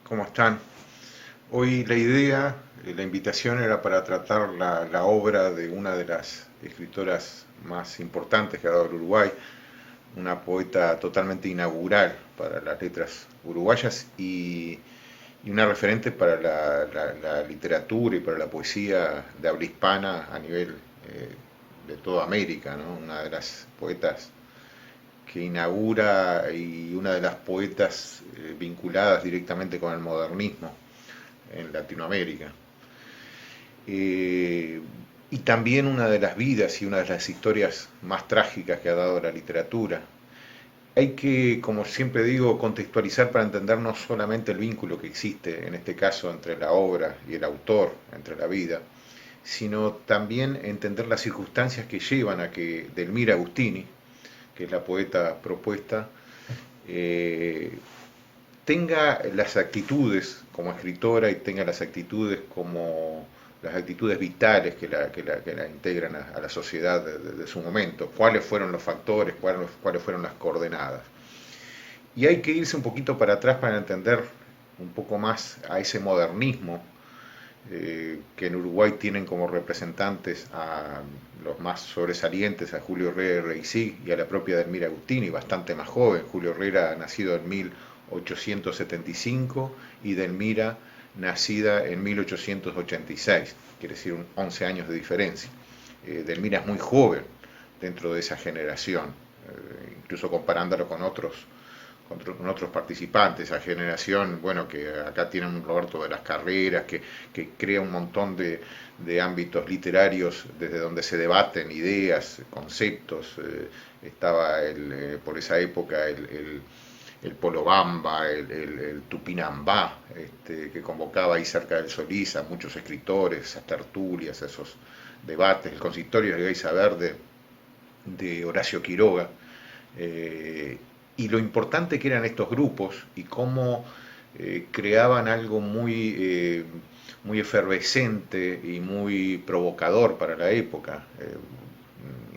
¿Cómo están? Hoy la idea, la invitación era para tratar la obra de una de las escritoras más importantes que ha dado el Uruguay, una poeta totalmente inaugural para las letras uruguayas y una referente para la literatura y para la poesía de habla hispana a nivel de toda América, ¿no? Una de las poetas que inaugura y una de las poetas vinculadas directamente con el modernismo en Latinoamérica. Eh, y también una de las vidas y una de las historias más trágicas que ha dado la literatura. Hay que, como siempre digo, contextualizar para entender no solamente el vínculo que existe, en este caso, entre la obra y el autor, entre la vida, sino también entender las circunstancias que llevan a que Delmira Agustini, que es la poeta propuesta, eh, tenga las actitudes como escritora y tenga las actitudes como las actitudes vitales que la integran a la sociedad de su momento, cuáles fueron los factores, cuáles fueron las coordenadas. Y hay que irse un poquito para atrás para entender un poco más a ese modernismo que en Uruguay tienen como representantes a los más sobresalientes, a Julio Herrera Reisig y a la propia Delmira Agustini, bastante más joven. Julio Herrera nacido en 1875 y Delmira nacida en 1886, quiere decir 11 años de diferencia. Delmira es muy joven dentro de esa generación, incluso comparándolo con otros participantes, esa generación, bueno, que acá tienen un Roberto de las Carreras, que crea un montón de ámbitos literarios desde donde se debaten ideas, conceptos. Estaba por esa época el Polo Bamba, el Tupinambá, que convocaba ahí cerca del Solís a muchos escritores, esas tertulias, esos debates, el consistorio de Gaiza Verde de Horacio Quiroga, eh, y lo importante que eran estos grupos y cómo creaban algo muy efervescente y muy provocador para la época,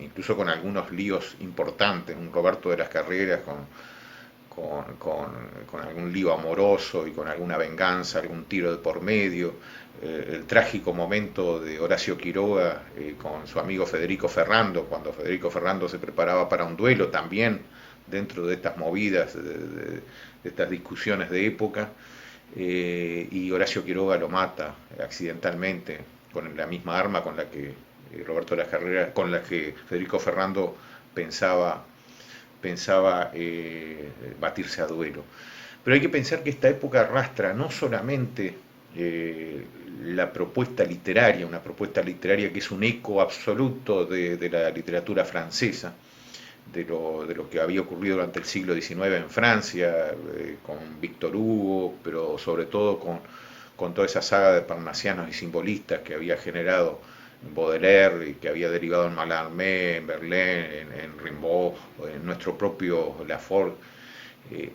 incluso con algunos líos importantes, un Roberto de las Carreras con algún lío amoroso y con alguna venganza, algún tiro de por medio, el trágico momento de Horacio Quiroga con su amigo Federico Ferrando, cuando Federico Ferrando se preparaba para un duelo también dentro de estas movidas, de estas discusiones de época, y Horacio Quiroga lo mata accidentalmente con la misma arma con la que Roberto de las Carreras, con la que Federico Ferrando pensaba batirse a duelo. Pero hay que pensar que esta época arrastra no solamente la propuesta literaria, una propuesta literaria que es un eco absoluto de la literatura francesa, de lo que había ocurrido durante el siglo XIX en Francia, con Víctor Hugo, pero sobre todo con toda esa saga de parnasianos y simbolistas que había generado Baudelaire y que había derivado en Mallarmé, en Verlaine, en Rimbaud, en nuestro propio Lafort.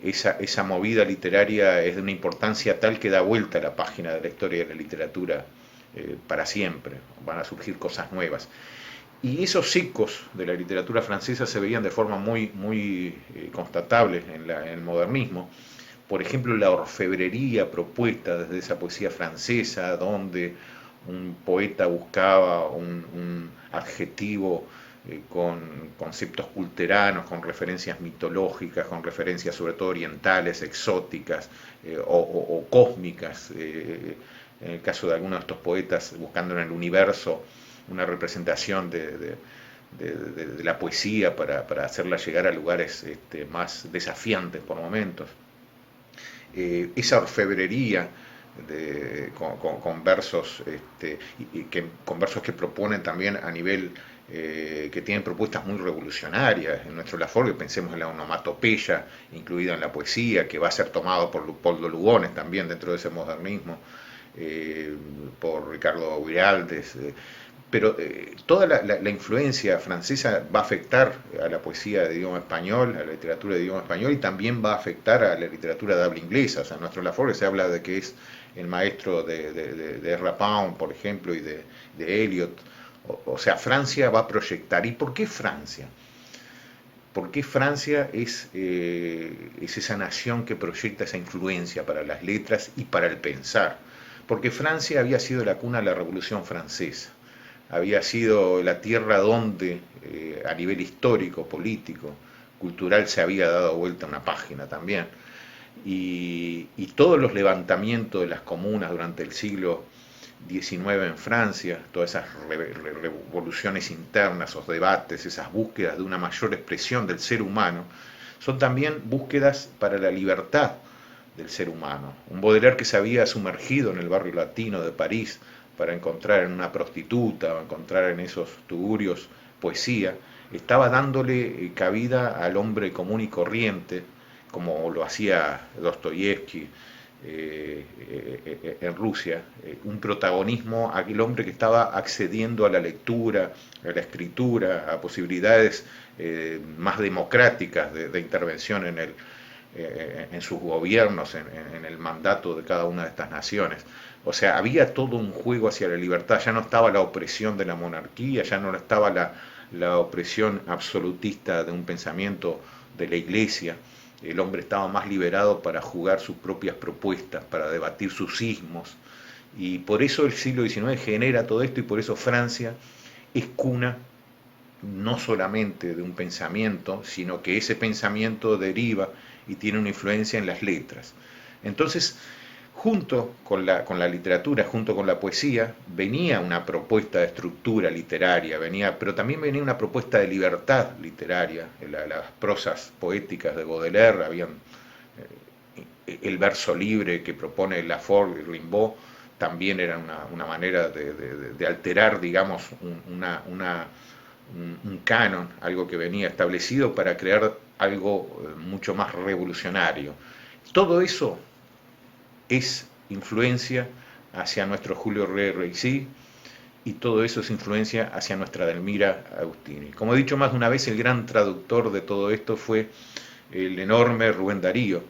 Esa movida literaria es de una importancia tal que da vuelta a la página de la historia de la literatura para siempre. Van a surgir cosas nuevas. Y esos ecos de la literatura francesa se veían de forma muy constatable en el modernismo. Por ejemplo, la orfebrería propuesta desde esa poesía francesa, donde un poeta buscaba un adjetivo con conceptos culteranos, con referencias mitológicas, con referencias sobre todo orientales, exóticas o cósmicas. En el caso de algunos de estos poetas, buscando en el universo una representación de la poesía para hacerla llegar a lugares más desafiantes por momentos. Esa orfebrería con versos con versos que proponen también a nivel que tienen propuestas muy revolucionarias. En nuestro Laforgue pensemos en la onomatopeya incluida en la poesía, que va a ser tomado por Leopoldo Lugones también dentro de ese modernismo, por Ricardo Guiraldes, pero toda la influencia francesa va a afectar a la poesía de idioma español, a la literatura de idioma español, y también va a afectar a la literatura de habla inglesa. O sea, en nuestro Laforgue se habla de que es el maestro de Rapin, por ejemplo, y de Eliot. O sea, Francia va a proyectar. ¿Y por qué Francia? por qué Francia es esa nación que proyecta esa influencia para las letras y para el pensar. Porque Francia había sido la cuna de la Revolución Francesa, había sido la tierra donde a nivel histórico, político, cultural se había dado vuelta una página también. Y todos los levantamientos de las comunas durante el siglo XIX en Francia, todas esas revoluciones internas, esos debates, esas búsquedas de una mayor expresión del ser humano, son también búsquedas para la libertad del ser humano. Un Baudelaire que se había sumergido en el barrio latino de París para encontrar en una prostituta o encontrar en esos tugurios poesía, estaba dándole cabida al hombre común y corriente, como lo hacía Dostoyevsky en Rusia, un protagonismo a aquel hombre que estaba accediendo a la lectura, a la escritura, a posibilidades más democráticas de intervención en sus gobiernos, en el mandato de cada una de estas naciones. O sea, había todo un juego hacia la libertad, ya no estaba la opresión de la monarquía, ya no estaba la opresión absolutista de un pensamiento de la iglesia. El hombre estaba más liberado para jugar sus propias propuestas, para debatir sus sismos. Y por eso el siglo XIX genera todo esto y por eso Francia es cuna no solamente de un pensamiento, sino que ese pensamiento deriva y tiene una influencia en las letras. Entonces, junto con la literatura, junto con la poesía, venía una propuesta de estructura literaria, pero también venía una propuesta de libertad literaria. Las prosas poéticas de Baudelaire, habían el verso libre que propone Lafort y Rimbaud, también era una manera de alterar, digamos, un canon, algo que venía establecido para crear algo mucho más revolucionario. Todo eso es influencia hacia nuestro Julio Rey y todo eso es influencia hacia nuestra Delmira Agustini. Como he dicho más de una vez, el gran traductor de todo esto fue el enorme Rubén Darío,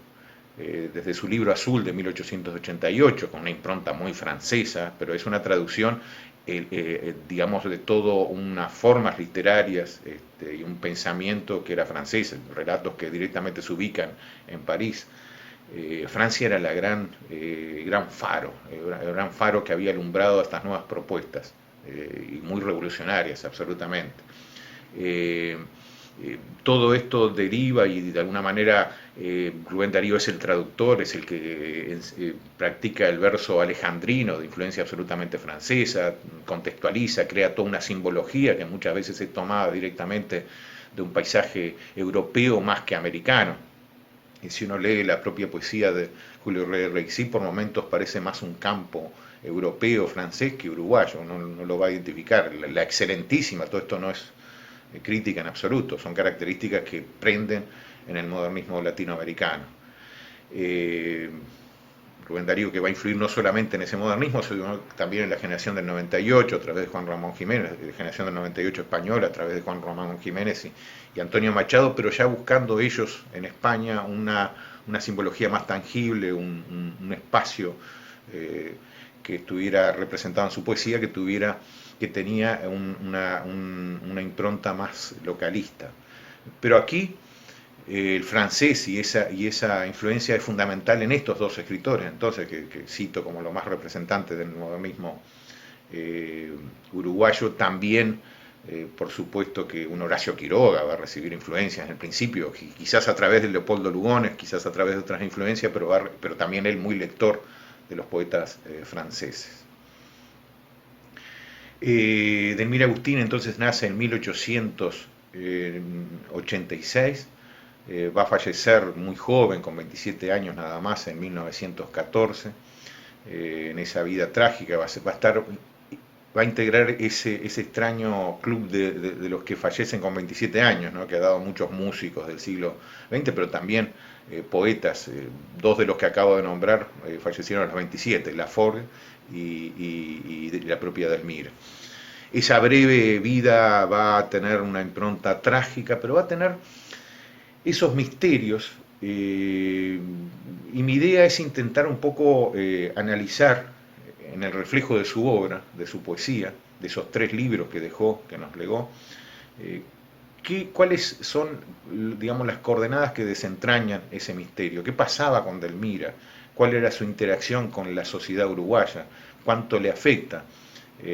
desde su libro Azul de 1888, con una impronta muy francesa, pero es una traducción, digamos, de todo unas formas literarias y un pensamiento que era francés, relatos que directamente se ubican en París. Francia era gran faro, el gran faro que había alumbrado estas nuevas propuestas, y muy revolucionarias, absolutamente. Eh, Todo esto deriva y de alguna manera Rubén Darío es el traductor, es el que practica el verso alejandrino de influencia absolutamente francesa, contextualiza, crea toda una simbología que muchas veces es tomada directamente de un paisaje europeo más que americano. Y si uno lee la propia poesía de Julio Rexí, por momentos parece más un campo europeo, francés que uruguayo, uno no lo va a identificar. La excelentísima, todo esto no es crítica en absoluto, son características que prenden en el modernismo latinoamericano. Eh, Rubén Darío, que va a influir no solamente en ese modernismo, sino también en la generación del 98 a través de Juan Ramón Jiménez, la generación del 98 española a través de Juan Ramón Jiménez y Antonio Machado, pero ya buscando ellos en España una simbología más tangible, un espacio que estuviera representado en su poesía, que tenía una impronta más localista. Pero aquí el francés y esa influencia es fundamental en estos dos escritores, entonces, que cito como los más representantes del modernismo uruguayo. También, por supuesto, que un Horacio Quiroga va a recibir influencias en el principio, quizás a través de Leopoldo Lugones, quizás a través de otras influencias, pero también él muy lector de los poetas franceses. Delmira Agustín entonces nace en 1886, va a fallecer muy joven, con 27 años nada más, en 1914. En esa vida trágica va a integrar ese extraño club de los que fallecen con 27 años, ¿no? Que ha dado muchos músicos del siglo XX, pero también poetas. Dos de los que acabo de nombrar fallecieron a los 27, Lafort y la propia Delmira. Esa breve vida va a tener una impronta trágica, pero va a tener esos misterios, y mi idea es intentar un poco analizar en el reflejo de su obra, de su poesía, de esos 3 libros que dejó, que nos legó, ¿Cuáles son, digamos, las coordenadas que desentrañan ese misterio? ¿Qué pasaba con Delmira? ¿Cuál era su interacción con la sociedad uruguaya? ¿Cuánto le afecta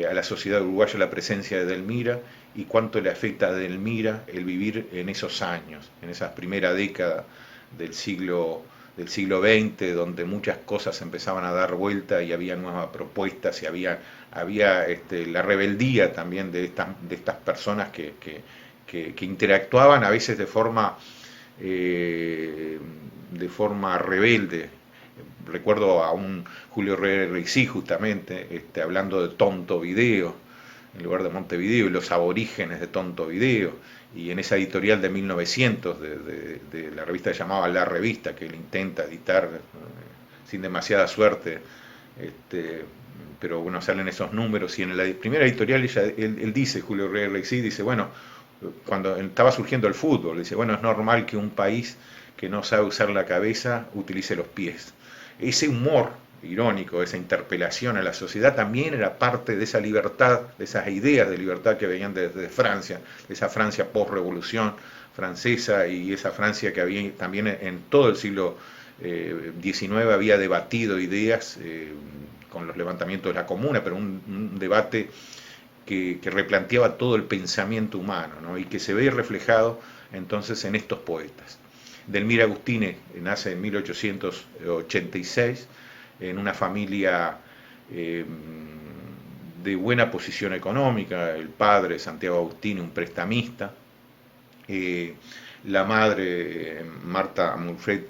a la sociedad uruguaya la presencia de Delmira? ¿Y cuánto le afecta a Delmira el vivir en esos años, en esa primera década del siglo XX, donde muchas cosas empezaban a dar vuelta y había nuevas propuestas y había la rebeldía también de estas personas que interactuaban a veces de forma rebelde? Recuerdo a un Julio Rexí justamente hablando de Tonto Video en lugar de Montevideo y los aborígenes de Tonto Video, y en esa editorial de 1900 de la revista que llamaba La Revista, que él intenta editar sin demasiada suerte, este, pero bueno, salen esos números, y en la primera editorial él dice, Julio Rexí dice, bueno, cuando estaba surgiendo el fútbol, dice, bueno, es normal que un país que no sabe usar la cabeza utilice los pies. Ese humor irónico, esa interpelación a la sociedad también era parte de esa libertad, de esas ideas de libertad que venían desde Francia, esa Francia post-revolución francesa, y esa Francia que había también en todo el siglo XIX había debatido ideas con los levantamientos de la Comuna, pero un debate que replanteaba todo el pensamiento humano, ¿no? Y que se ve reflejado entonces en estos poetas. Delmira Agustini nace en 1886 en una familia eh, de buena posición económica, el padre Santiago Agustini, un prestamista, la madre Marta Mulfred,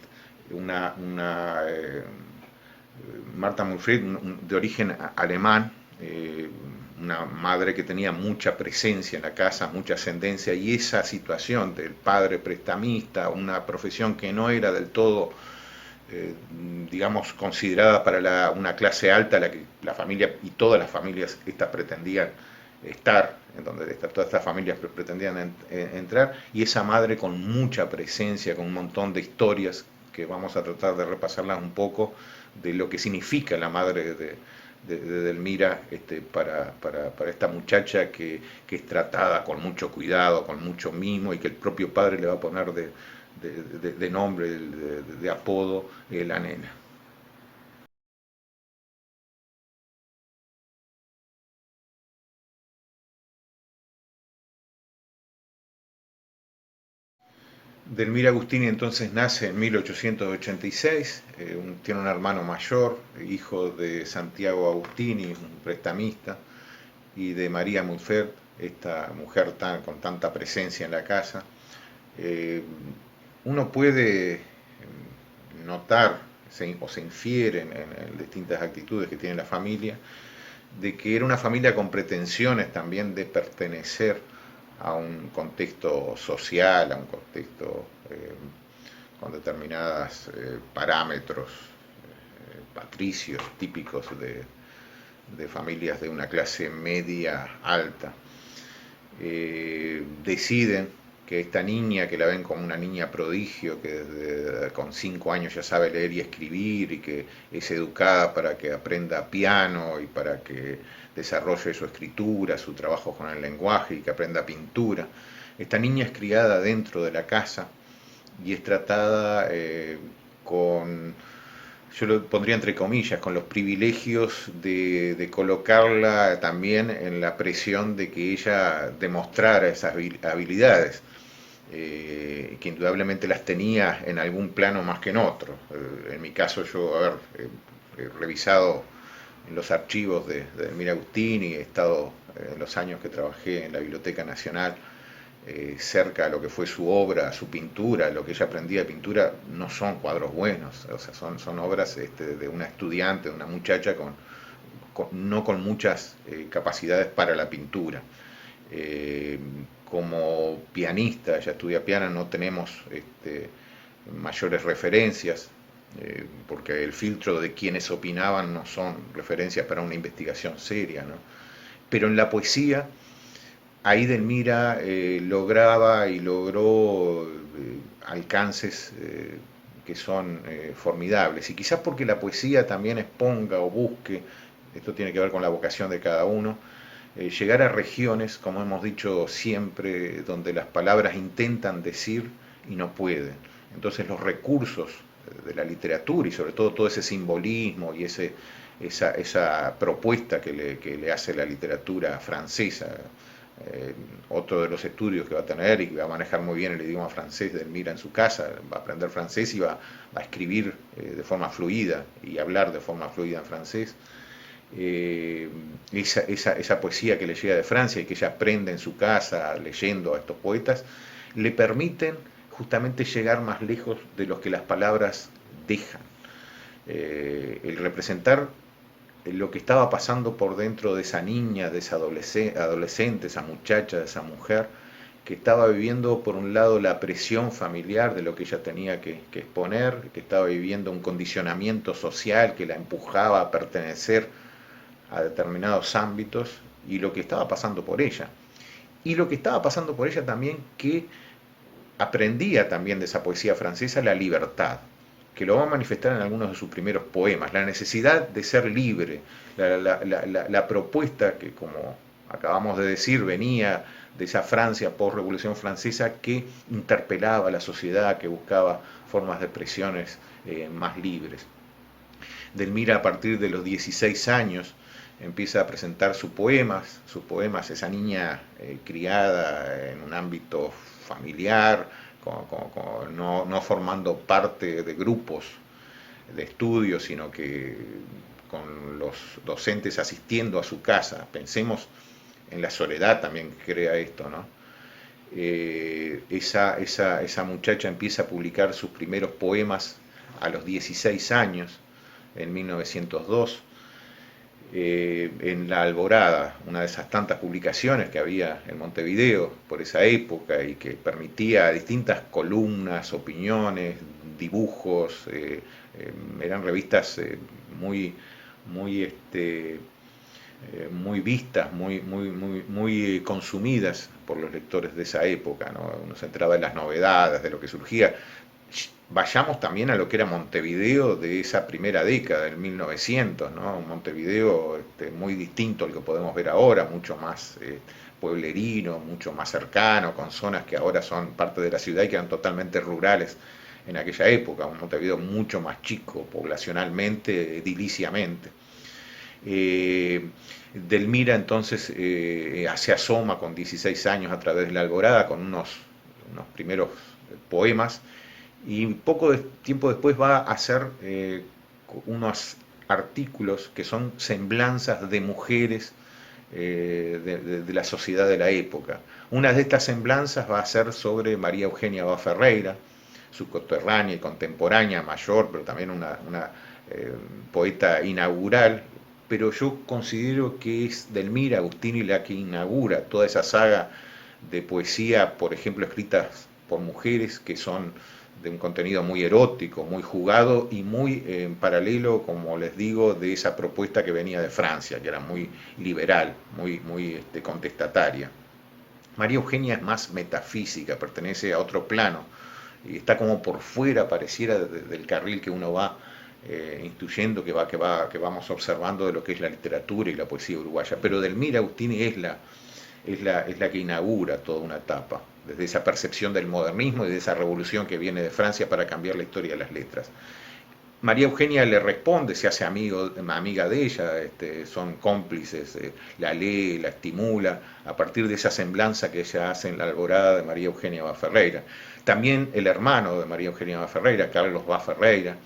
Marta Mulfred de origen alemán, una madre que tenía mucha presencia en la casa, mucha ascendencia, y esa situación del padre prestamista, una profesión que no era del todo, eh, digamos, considerada para una clase alta, la que la familia y todas las familias estas pretendían estar, en donde todas estas familias pretendían entrar, y esa madre con mucha presencia, con un montón de historias que vamos a tratar de repasarlas un poco, de lo que significa la madre de Delmira para esta muchacha que es tratada con mucho cuidado, con mucho mimo, y que el propio padre le va a poner de nombre, de apodo, la nena. Delmira Agustini entonces nace en 1886, tiene un hermano mayor, hijo de Santiago Agustini, un prestamista, y de María Mulfert, esta mujer con tanta presencia en la casa. Eh, Uno puede notar o se infiere en distintas actitudes que tiene la familia, de que era una familia con pretensiones también de pertenecer a un contexto social, a un contexto con determinados parámetros patricios típicos de familias de una clase media alta. Deciden que esta niña, que la ven como una niña prodigio, que con 5 años ya sabe leer y escribir, y que es educada para que aprenda piano y para que desarrolle su escritura, su trabajo con el lenguaje, y que aprenda pintura. Esta niña es criada dentro de la casa y es tratada con, yo lo pondría entre comillas, con los privilegios de colocarla también en la presión de que ella demostrara esas habilidades, que indudablemente las tenía en algún plano más que en otro. En mi caso, yo, he revisado en los archivos de Elmira Agustini, he estado en los años que trabajé en la Biblioteca Nacional, cerca a lo que fue su obra, su pintura, lo que ella aprendía de pintura, no son cuadros buenos, o sea, son obras de una estudiante, de una muchacha no con muchas capacidades para la pintura. Eh, Como pianista, ella estudia piano, no tenemos mayores referencias, porque el filtro de quienes opinaban no son referencias para una investigación seria, ¿no? Pero en la poesía, ahí Delmira lograba y logró alcances que son formidables. Y quizás porque la poesía también exponga o busque, esto tiene que ver con la vocación de cada uno, llegar a regiones, como hemos dicho siempre, donde las palabras intentan decir y no pueden. Entonces los recursos de la literatura y sobre todo ese simbolismo y esa propuesta que le hace la literatura francesa, otro de los estudios que va a tener y que va a manejar muy bien el idioma francés de Elmira en su casa, va a aprender francés y va a escribir de forma fluida y hablar de forma fluida en francés. Esa poesía que le llega de Francia y que ella aprende en su casa leyendo a estos poetas, le permiten justamente llegar más lejos de lo que las palabras dejan. El representar lo que estaba pasando por dentro de esa niña, de esa adolescente, esa muchacha, de esa mujer, que estaba viviendo por un lado la presión familiar de lo que ella tenía que exponer, que estaba viviendo un condicionamiento social que la empujaba a pertenecer a determinados ámbitos, y lo que estaba pasando por ella. Y lo que estaba pasando por ella también, que aprendía también de esa poesía francesa la libertad, que lo va a manifestar en algunos de sus primeros poemas, la necesidad de ser libre, la propuesta que, como acabamos de decir, venía de esa Francia post-revolución francesa que interpelaba a la sociedad, que buscaba formas de expresiones más libres. Delmira, a partir de los 16 años, empieza a presentar sus poemas, esa niña criada en un ámbito familiar, no formando parte de grupos de estudio, sino que con los docentes asistiendo a su casa. Pensemos en la soledad también que crea esto, ¿no? Esa muchacha empieza a publicar sus primeros poemas a los 16 años, en 1902, en La Alborada, una de esas tantas publicaciones que había en Montevideo por esa época y que permitía distintas columnas, opiniones, dibujos, eran revistas muy vistas, muy consumidas por los lectores de esa época, ¿no? Uno se enteraba de las novedades, de lo que surgía. Vayamos también a lo que era Montevideo de esa primera década, del 1900, ¿no? Un Montevideo muy distinto al que podemos ver ahora, mucho más pueblerino, mucho más cercano, con zonas que ahora son parte de la ciudad y que eran totalmente rurales en aquella época, un Montevideo mucho más chico, poblacionalmente, ediliciamente. Delmira entonces se asoma con 16 años a través de La Alborada con unos primeros poemas, y poco tiempo después va a hacer unos artículos que son semblanzas de mujeres de la sociedad de la época. Una de estas semblanzas va a ser sobre María Eugenia Bá Ferreira, su coterránea y contemporánea, mayor, pero también una poeta inaugural, pero yo considero que es Delmira Agustini la que inaugura toda esa saga de poesía, por ejemplo, escritas por mujeres, que son de un contenido muy erótico, muy jugado y muy en paralelo, como les digo, de esa propuesta que venía de Francia, que era muy liberal, muy contestataria. María Eugenia es más metafísica, pertenece a otro plano y está como por fuera, pareciera, del carril que uno va intuyendo, que vamos observando de lo que es la literatura y la poesía uruguaya. Pero Delmira Agustini es la que inaugura toda una etapa, desde esa percepción del modernismo y de esa revolución que viene de Francia para cambiar la historia de las letras. María Eugenia le responde, se hace amiga de ella, son cómplices, la lee, la estimula, a partir de esa semblanza que ella hace en La Alborada de María Eugenia Bá Ferreira. También el hermano de María Eugenia Bá Ferreira, Carlos Bá Ferreira,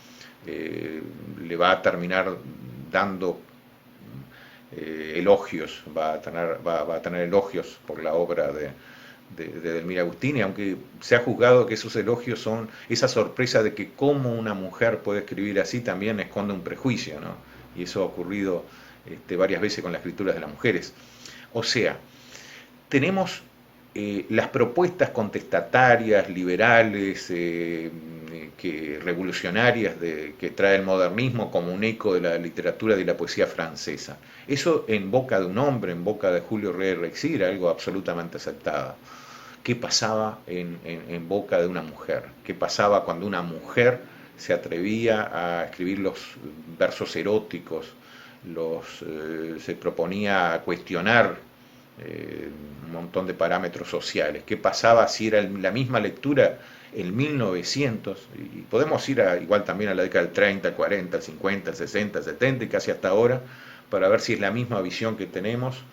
le va a terminar dando elogios, va a tener elogios por la obra de Delmira Agustini, aunque se ha juzgado que esos elogios son esa sorpresa de que cómo una mujer puede escribir así también esconde un prejuicio, ¿no? Y eso ha ocurrido varias veces con las escrituras de las mujeres. O sea, tenemos las propuestas contestatarias, liberales, revolucionarias que trae el modernismo como un eco de la literatura y de la poesía francesa. Eso en boca de un hombre, en boca de Julio Rey Rexir, era algo absolutamente aceptado. ¿Qué pasaba en boca de una mujer? ¿Qué pasaba cuando una mujer se atrevía a escribir los versos eróticos, se proponía a cuestionar un montón de parámetros sociales. ¿Qué pasaba si era la misma lectura en 1900? Y podemos ir igual también a la década del 30, 40, 50, 60, 70 y casi hasta ahora, para ver si es la misma visión que tenemos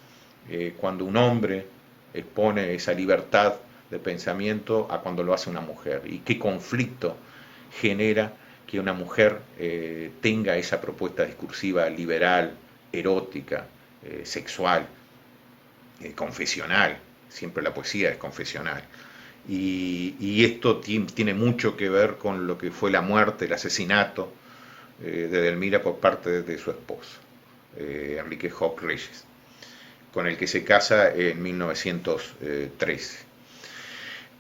cuando un hombre expone esa libertad de pensamiento a cuando lo hace una mujer, y qué conflicto genera que una mujer tenga esa propuesta discursiva liberal, erótica, sexual, confesional. Siempre la poesía es confesional. Y esto tiene mucho que ver con lo que fue la muerte, el asesinato de Edelmira por parte de su esposo, Enrique Hawk Reyes, con el que se casa en 1913.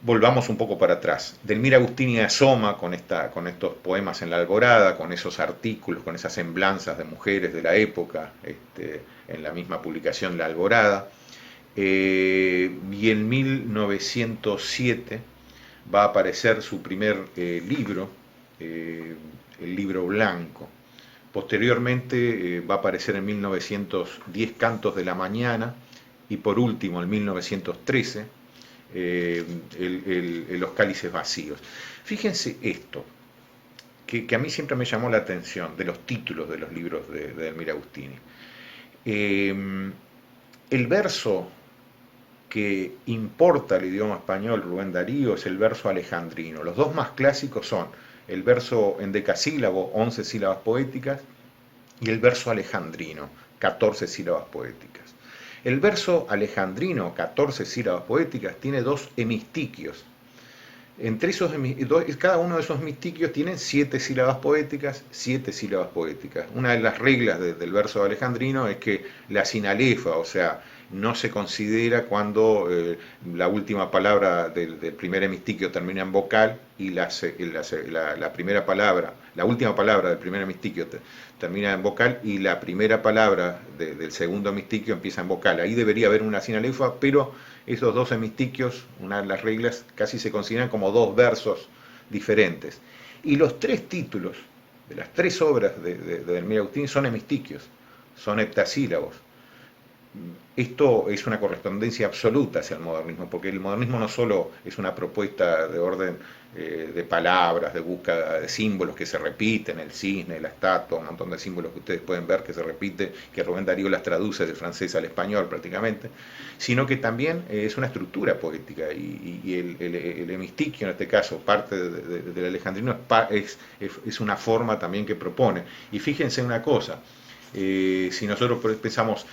Volvamos un poco para atrás. Delmira Agustini asoma con estos poemas en la Alborada, con esos artículos, con esas semblanzas de mujeres de la época, en la misma publicación La Alborada. Y en 1907 va a aparecer su primer libro, el libro blanco. Posteriormente va a aparecer en 1910 Cantos de la Mañana, y por último en 1913 Los cálices vacíos. Fíjense esto, que a mí siempre me llamó la atención de los títulos de los libros de Edelmira Agustini. El verso que importa al idioma español Rubén Darío es el verso alejandrino. Los dos más clásicos son el verso endecasílabo, 11 sílabas poéticas, y el verso alejandrino, 14 sílabas poéticas. El verso alejandrino, 14 sílabas poéticas, tiene dos hemistiquios. Entre esos cada uno de esos hemistiquios tiene 7 sílabas poéticas, 7 sílabas poéticas. Una de las reglas del verso alejandrino es que la sinalefa, o sea, no se considera cuando la última palabra del primer hemistiquio termina en vocal y la primera palabra, la última palabra del primer hemistiquio termina en vocal y la primera palabra del segundo hemistiquio empieza en vocal. Ahí debería haber una sinalefa, pero esos dos hemistiquios, una de las reglas, casi se consideran como dos versos diferentes. Y los tres títulos de las tres obras de Edelmira Agustini son hemistiquios, son heptasílabos. Esto es una correspondencia absoluta hacia el modernismo, porque el modernismo no solo es una propuesta de orden de palabras, de búsqueda de símbolos que se repiten, el cisne, la estatua, un montón de símbolos que ustedes pueden ver que se repite, que Rubén Darío las traduce del francés al español prácticamente, sino que también es una estructura poética, y el hemistiquio en este caso, parte del alejandrino, es una forma también que propone. Y fíjense una cosa, si nosotros pensamos,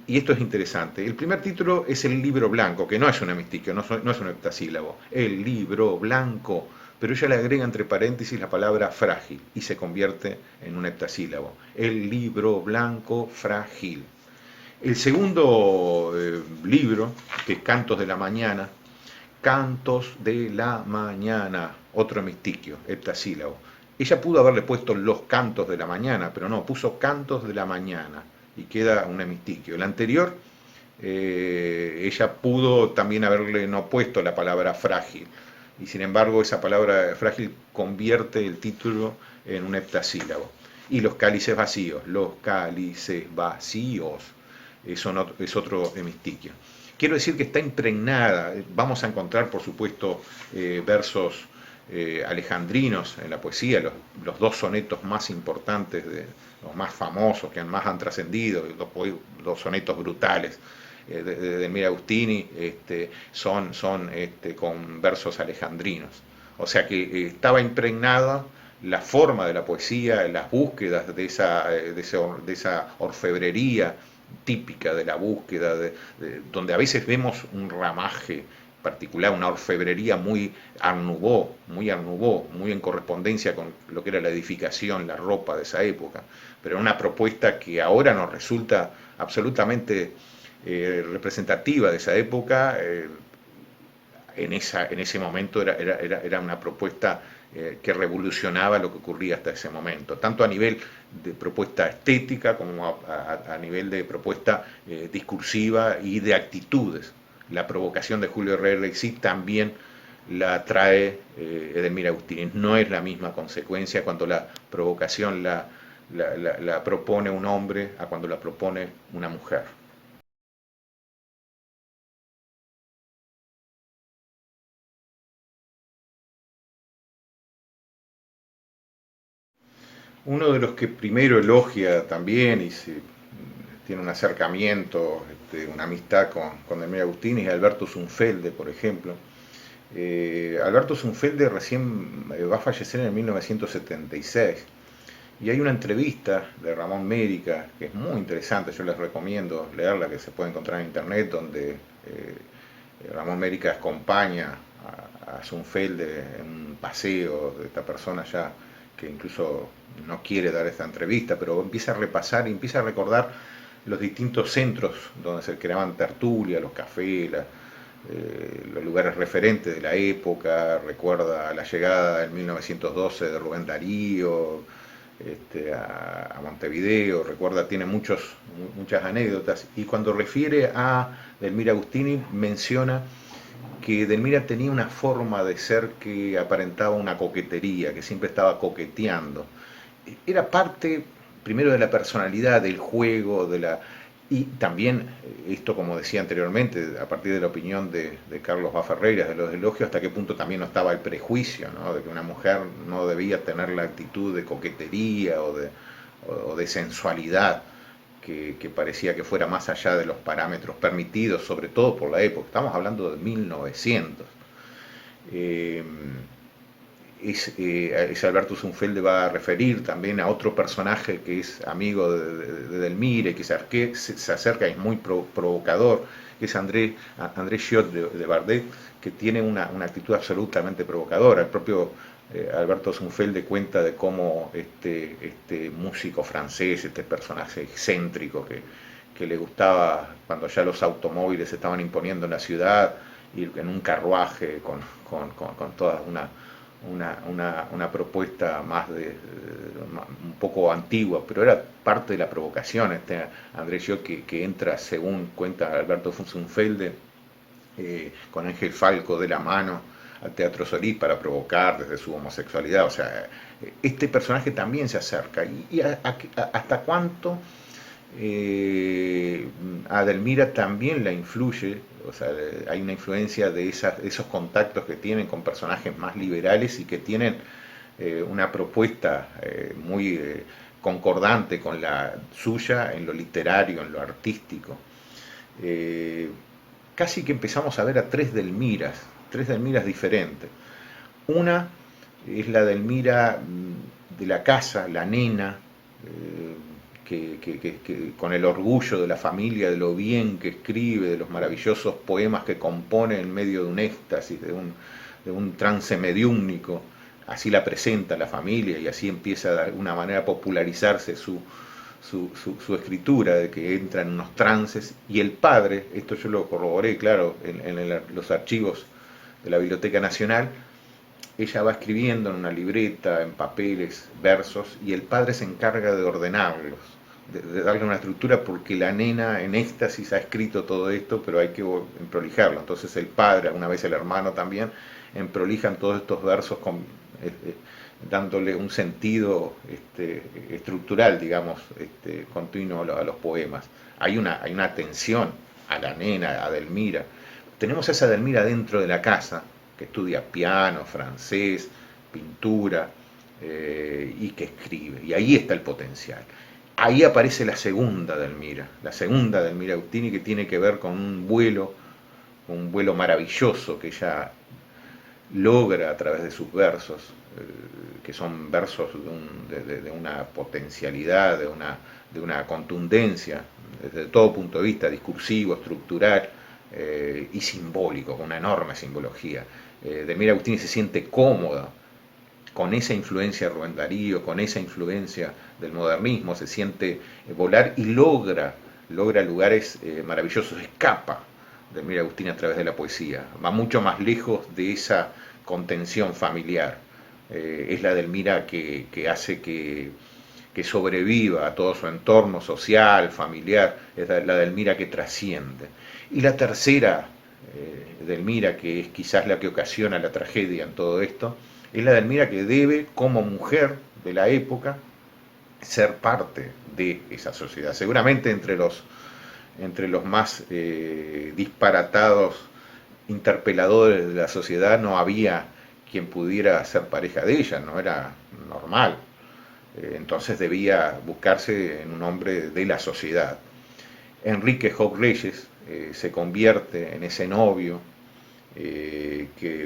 y esto es interesante, el primer título es el libro blanco, que no es un hemistiquio, no es un heptasílabo, el libro blanco, pero ella le agrega entre paréntesis la palabra frágil y se convierte en un heptasílabo. El libro blanco frágil. El segundo libro, que es Cantos de la Mañana, Cantos de la Mañana, otro hemistiquio, heptasílabo. Ella pudo haberle puesto Los Cantos de la Mañana, pero no, puso Cantos de la Mañana y queda un hemistiquio. El anterior, ella pudo también haberle no puesto la palabra frágil, y sin embargo esa palabra frágil convierte el título en un heptasílabo. Y Los cálices vacíos, los cálices vacíos, es otro hemistiquio. Quiero decir que está impregnada, vamos a encontrar por supuesto versos alejandrinos en la poesía, los dos sonetos más importantes, los más famosos, que más han trascendido, dos sonetos brutales de Edelmira Agustini, son con versos alejandrinos. O sea que estaba impregnada la forma de la poesía, las búsquedas de esa orfebrería típica de la búsqueda, donde a veces vemos un ramaje particular, una orfebrería muy Art Nouveau, muy en correspondencia con lo que era la edificación, la ropa de esa época, pero una propuesta que ahora nos resulta absolutamente representativa de esa época. En ese momento era una propuesta que revolucionaba lo que ocurría hasta ese momento, tanto a nivel de propuesta estética como a nivel de propuesta discursiva y de actitudes. La provocación de Julio Herrera también la trae Edelmira Agustini. No es la misma consecuencia cuando la provocación la propone un hombre a cuando la propone una mujer. Uno de los que primero elogia también y tiene un acercamiento, una amistad con Delmira Agustini es Alberto Zunfelde, por ejemplo. Alberto Zunfelde recién va a fallecer en 1976 y hay una entrevista de Ramón Mérica que es muy interesante, yo les recomiendo leerla, que se puede encontrar en internet, donde Ramón Mérica acompaña a Zunfelde en un paseo de esta persona ya que incluso no quiere dar esta entrevista, pero empieza a repasar y empieza a recordar los distintos centros donde se creaban tertulias, los cafés, los lugares referentes de la época, recuerda la llegada en 1912 de Rubén Darío a Montevideo, recuerda, tiene muchas anécdotas, y cuando refiere a Delmira Agustini menciona que Delmira tenía una forma de ser que aparentaba una coquetería, que siempre estaba coqueteando. Era parte primero de la personalidad, del juego, y también, esto como decía anteriormente, a partir de la opinión de Carlos Baferreiras, de los elogios, hasta qué punto también no estaba el prejuicio, ¿no? De que una mujer no debía tener la actitud de coquetería o de sensualidad, que parecía que fuera más allá de los parámetros permitidos, sobre todo por la época. Estamos hablando de 1900. Eh, ese Alberto Zunfelde va a referir también a otro personaje que es amigo de Delmire, que se acerca y es muy provocador, que es André Giot de Bardet, que tiene una actitud absolutamente provocadora. El propio Alberto Zunfelde cuenta de cómo este músico francés, este personaje excéntrico que le gustaba, cuando ya los automóviles se estaban imponiendo en la ciudad, ir en un carruaje con toda una propuesta más un poco antigua, pero era parte de la provocación. André Giot que entra, según cuenta Alberto Zunfelde, con Ángel Falco de la mano al Teatro Solís para provocar desde su homosexualidad. O sea, este personaje también se acerca. ¿Hasta cuánto a Delmira también la influye? O sea, hay una influencia de esos contactos que tienen con personajes más liberales y que tienen una propuesta muy concordante con la suya en lo literario, en lo artístico. Eh, Casi que empezamos a ver a tres Delmiras diferentes. Una es la Delmira de la casa, la nena, con el orgullo de la familia, de lo bien que escribe, de los maravillosos poemas que compone en medio de un éxtasis, de un trance mediúmnico. Así la presenta la familia y así empieza de alguna manera a popularizarse su escritura, de que entra en unos trances. Y el padre, esto yo lo corroboré, claro, en los archivos de la Biblioteca Nacional, ella va escribiendo en una libreta, en papeles, versos, y el padre se encarga de ordenarlos, de darle una estructura, porque la nena en éxtasis ha escrito todo esto, pero hay que prolijarlo. Entonces el padre, alguna vez el hermano también, prolijan todos estos versos dándole un sentido estructural, digamos, continuo a los poemas. Hay una atención a la nena, a Delmira. Tenemos a esa Delmira dentro de la casa, que estudia piano, francés, pintura, y que escribe. Y ahí está el potencial. Ahí aparece la segunda Delmira Agustini, que tiene que ver con un vuelo maravilloso que ella logra a través de sus versos, que son versos de una potencialidad, de una contundencia, desde todo punto de vista, discursivo, estructural y simbólico, con una enorme simbología. Delmira Agustini se siente cómoda con esa influencia de Rubén Darío, con esa influencia del modernismo, se siente volar y logra lugares maravillosos, escapa Delmira Agustini a través de la poesía, va mucho más lejos de esa contención familiar. Es la Delmira que hace que sobreviva a todo su entorno social, familiar, es la Delmira que trasciende. Y la tercera Delmira, que es quizás la que ocasiona la tragedia en todo esto, es la Delmira que debe, como mujer de la época, ser parte de esa sociedad. Seguramente entre los más disparatados interpeladores de la sociedad no había quien pudiera ser pareja de ella, no era normal. Entonces debía buscarse en un hombre de la sociedad. Enrique Hog Reyes se convierte en ese novio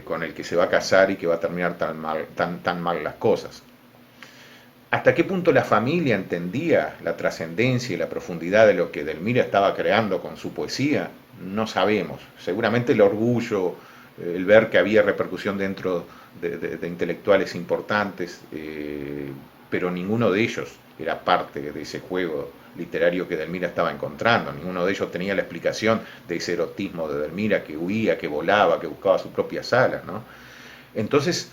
con el que se va a casar y que va a terminar tan mal las cosas. ¿Hasta qué punto la familia entendía la trascendencia y la profundidad de lo que Edelmira estaba creando con su poesía? No sabemos. Seguramente el orgullo, el ver que había repercusión dentro de intelectuales importantes, pero ninguno de ellos era parte de ese juego literario que Edelmira estaba encontrando. Ninguno de ellos tenía la explicación de ese erotismo de Edelmira, que huía, que volaba, que buscaba sus propias alas, ¿no? Entonces,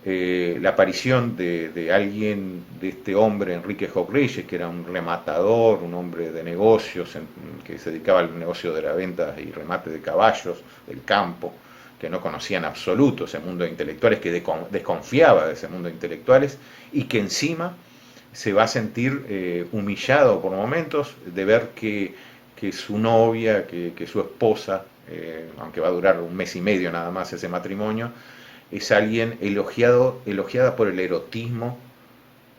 la aparición de alguien, de este hombre, Enrique Hog Reyes, que era un rematador, un hombre de negocios, que se dedicaba al negocio de la venta y remate de caballos, del campo, que no conocía en absoluto ese mundo de intelectuales, que desconfiaba de ese mundo de intelectuales, y que encima se va a sentir humillado por momentos de ver que su novia, que su esposa, aunque va a durar un mes y medio nada más ese matrimonio, es alguien elogiada por el erotismo,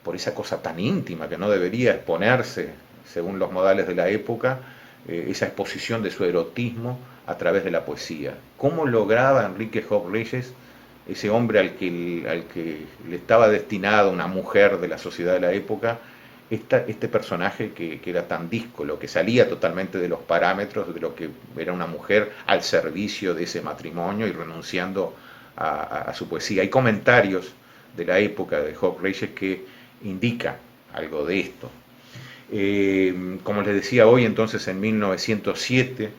por esa cosa tan íntima que no debería exponerse según los modales de la época, esa exposición de su erotismo a través de la poesía. ¿Cómo lograba Enrique Hog Reyes, ese hombre al que le estaba destinada una mujer de la sociedad de la época, este personaje que era tan díscolo, que salía totalmente de los parámetros de lo que era una mujer al servicio de ese matrimonio y renunciando a su poesía? Hay comentarios de la época de Hog Reyes que indican algo de esto. Como les decía hoy, entonces en 1907,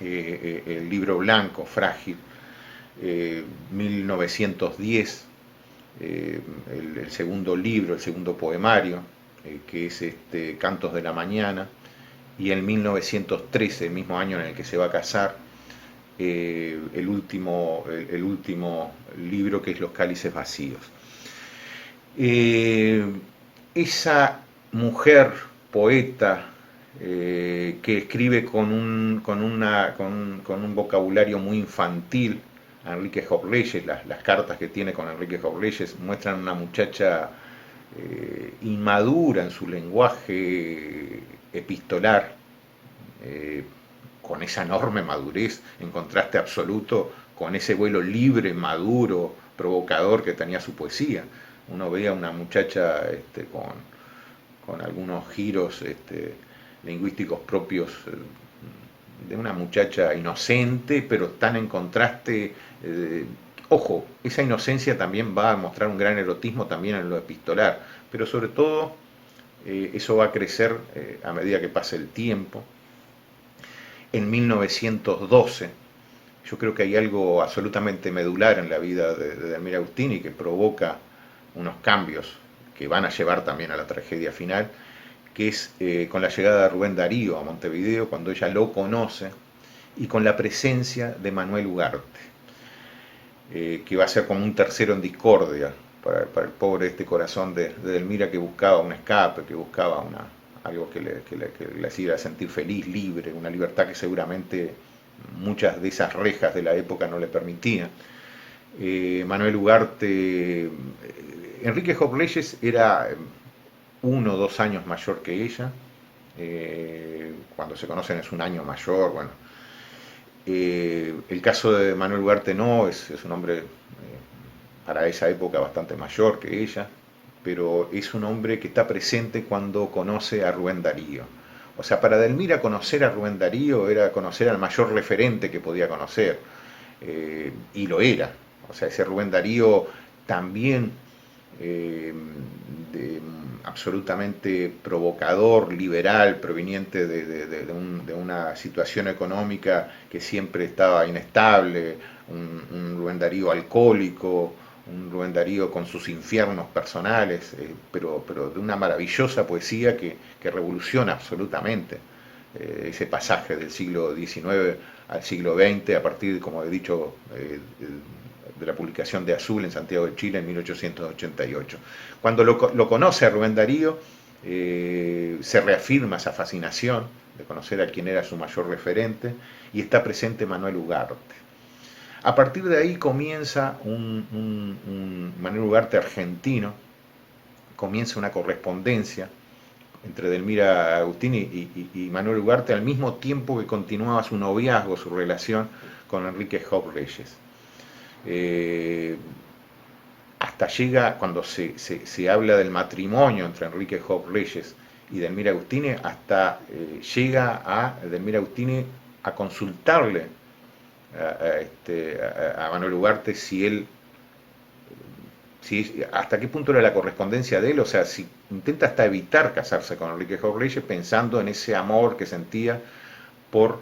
el libro blanco, Frágil, 1910, el segundo libro, el segundo poemario, que es Cantos de la Mañana, y en 1913, el mismo año en el que se va a casar, el último libro, que es Los cálices vacíos. Esa mujer poeta que escribe con un vocabulario muy infantil, Enrique Hog Reyes, las cartas que tiene con Enrique Hog Reyes muestran una muchacha inmadura en su lenguaje epistolar, con esa enorme madurez, en contraste absoluto con ese vuelo libre, maduro, provocador que tenía su poesía. Uno veía a una muchacha con algunos giros lingüísticos propios de una muchacha inocente, pero tan en contraste. Ojo, esa inocencia también va a mostrar un gran erotismo también en lo epistolar, pero sobre todo eso va a crecer a medida que pase el tiempo. En 1912, yo creo que hay algo absolutamente medular en la vida de Edelmira Agustini que provoca unos cambios que van a llevar también a la tragedia final, que es con la llegada de Rubén Darío a Montevideo, cuando ella lo conoce, y con la presencia de Manuel Ugarte, que va a ser como un tercero en discordia para el pobre corazón de Edelmira, que buscaba un escape, que buscaba algo que le hacía sentir feliz, libre, una libertad que seguramente muchas de esas rejas de la época no le permitían. Manuel Ugarte, Enrique Hog Reyes era 1 o 2 años mayor que ella, cuando se conocen es un año mayor, bueno. El caso de Manuel Ugarte no, es un hombre para esa época bastante mayor que ella, pero es un hombre que está presente cuando conoce a Rubén Darío. O sea, para Edelmira conocer a Rubén Darío era conocer al mayor referente que podía conocer, y lo era. O sea, ese Rubén Darío también absolutamente provocador, liberal, proveniente de una situación económica que siempre estaba inestable, un Rubén Darío alcohólico, un Rubén Darío con sus infiernos personales, pero de una maravillosa poesía que revoluciona absolutamente ese pasaje del siglo XIX al siglo XX, a partir, como he dicho, de la publicación de Azul en Santiago de Chile en 1888. Cuando lo conoce a Rubén Darío, se reafirma esa fascinación de conocer a quien era su mayor referente, y está presente Manuel Ugarte. A partir de ahí comienza un Manuel Ugarte argentino, comienza una correspondencia entre Delmira Agustini y Manuel Ugarte al mismo tiempo que continuaba su noviazgo, su relación con Enrique Hop Reyes. Hasta llega, cuando se habla del matrimonio entre Enrique Hop Reyes y Delmira Agustini, hasta llega a Delmira Agustini a consultarle a Manuel Ugarte hasta qué punto era la correspondencia de él, o sea, si intenta hasta evitar casarse con Enrique Hop Reyes pensando en ese amor que sentía por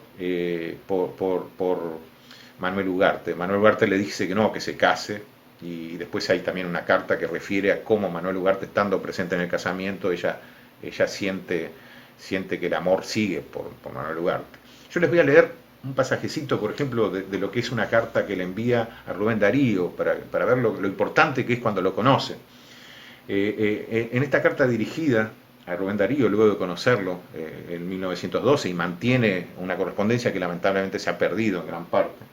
Manuel Ugarte. Manuel Ugarte le dice que no, que se case, y después hay también una carta que refiere a cómo Manuel Ugarte, estando presente en el casamiento, ella siente que el amor sigue por Manuel Ugarte. Yo les voy a leer un pasajecito, por ejemplo, de lo que es una carta que le envía a Rubén Darío, para ver lo importante que es cuando lo conoce. En esta carta dirigida a Rubén Darío, luego de conocerlo en 1912, y mantiene una correspondencia que lamentablemente se ha perdido en gran parte,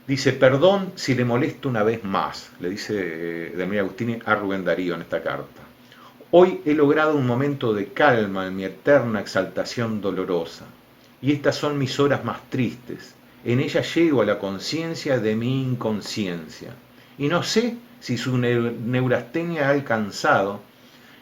dice: perdón si le molesto una vez más, le dice Delmira Agustini a Rubén Darío en esta carta. Hoy he logrado un momento de calma en mi eterna exaltación dolorosa, y estas son mis horas más tristes. En ellas llego a la conciencia de mi inconsciencia, y no sé si su neurastenia ha alcanzado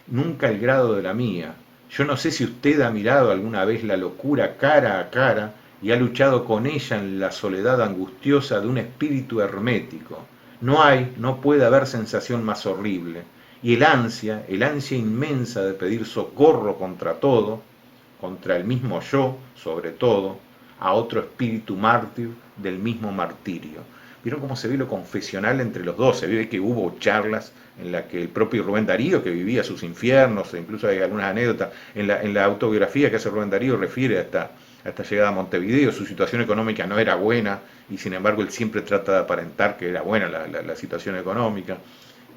nunca el grado de la mía. Yo no sé si usted ha mirado alguna vez la locura cara a cara y ha luchado con ella en la soledad angustiosa de un espíritu hermético. No puede haber sensación más horrible. Y el ansia inmensa de pedir socorro contra todo, contra el mismo yo, sobre todo, a otro espíritu mártir del mismo martirio. ¿Vieron cómo se ve lo confesional entre los dos? Se ve que hubo charlas en las que el propio Rubén Darío, que vivía sus infiernos, e incluso hay algunas anécdotas, en la autobiografía que hace Rubén Darío refiere a esta llegada a Montevideo. Su situación económica no era buena, y sin embargo él siempre trata de aparentar que era buena la situación económica.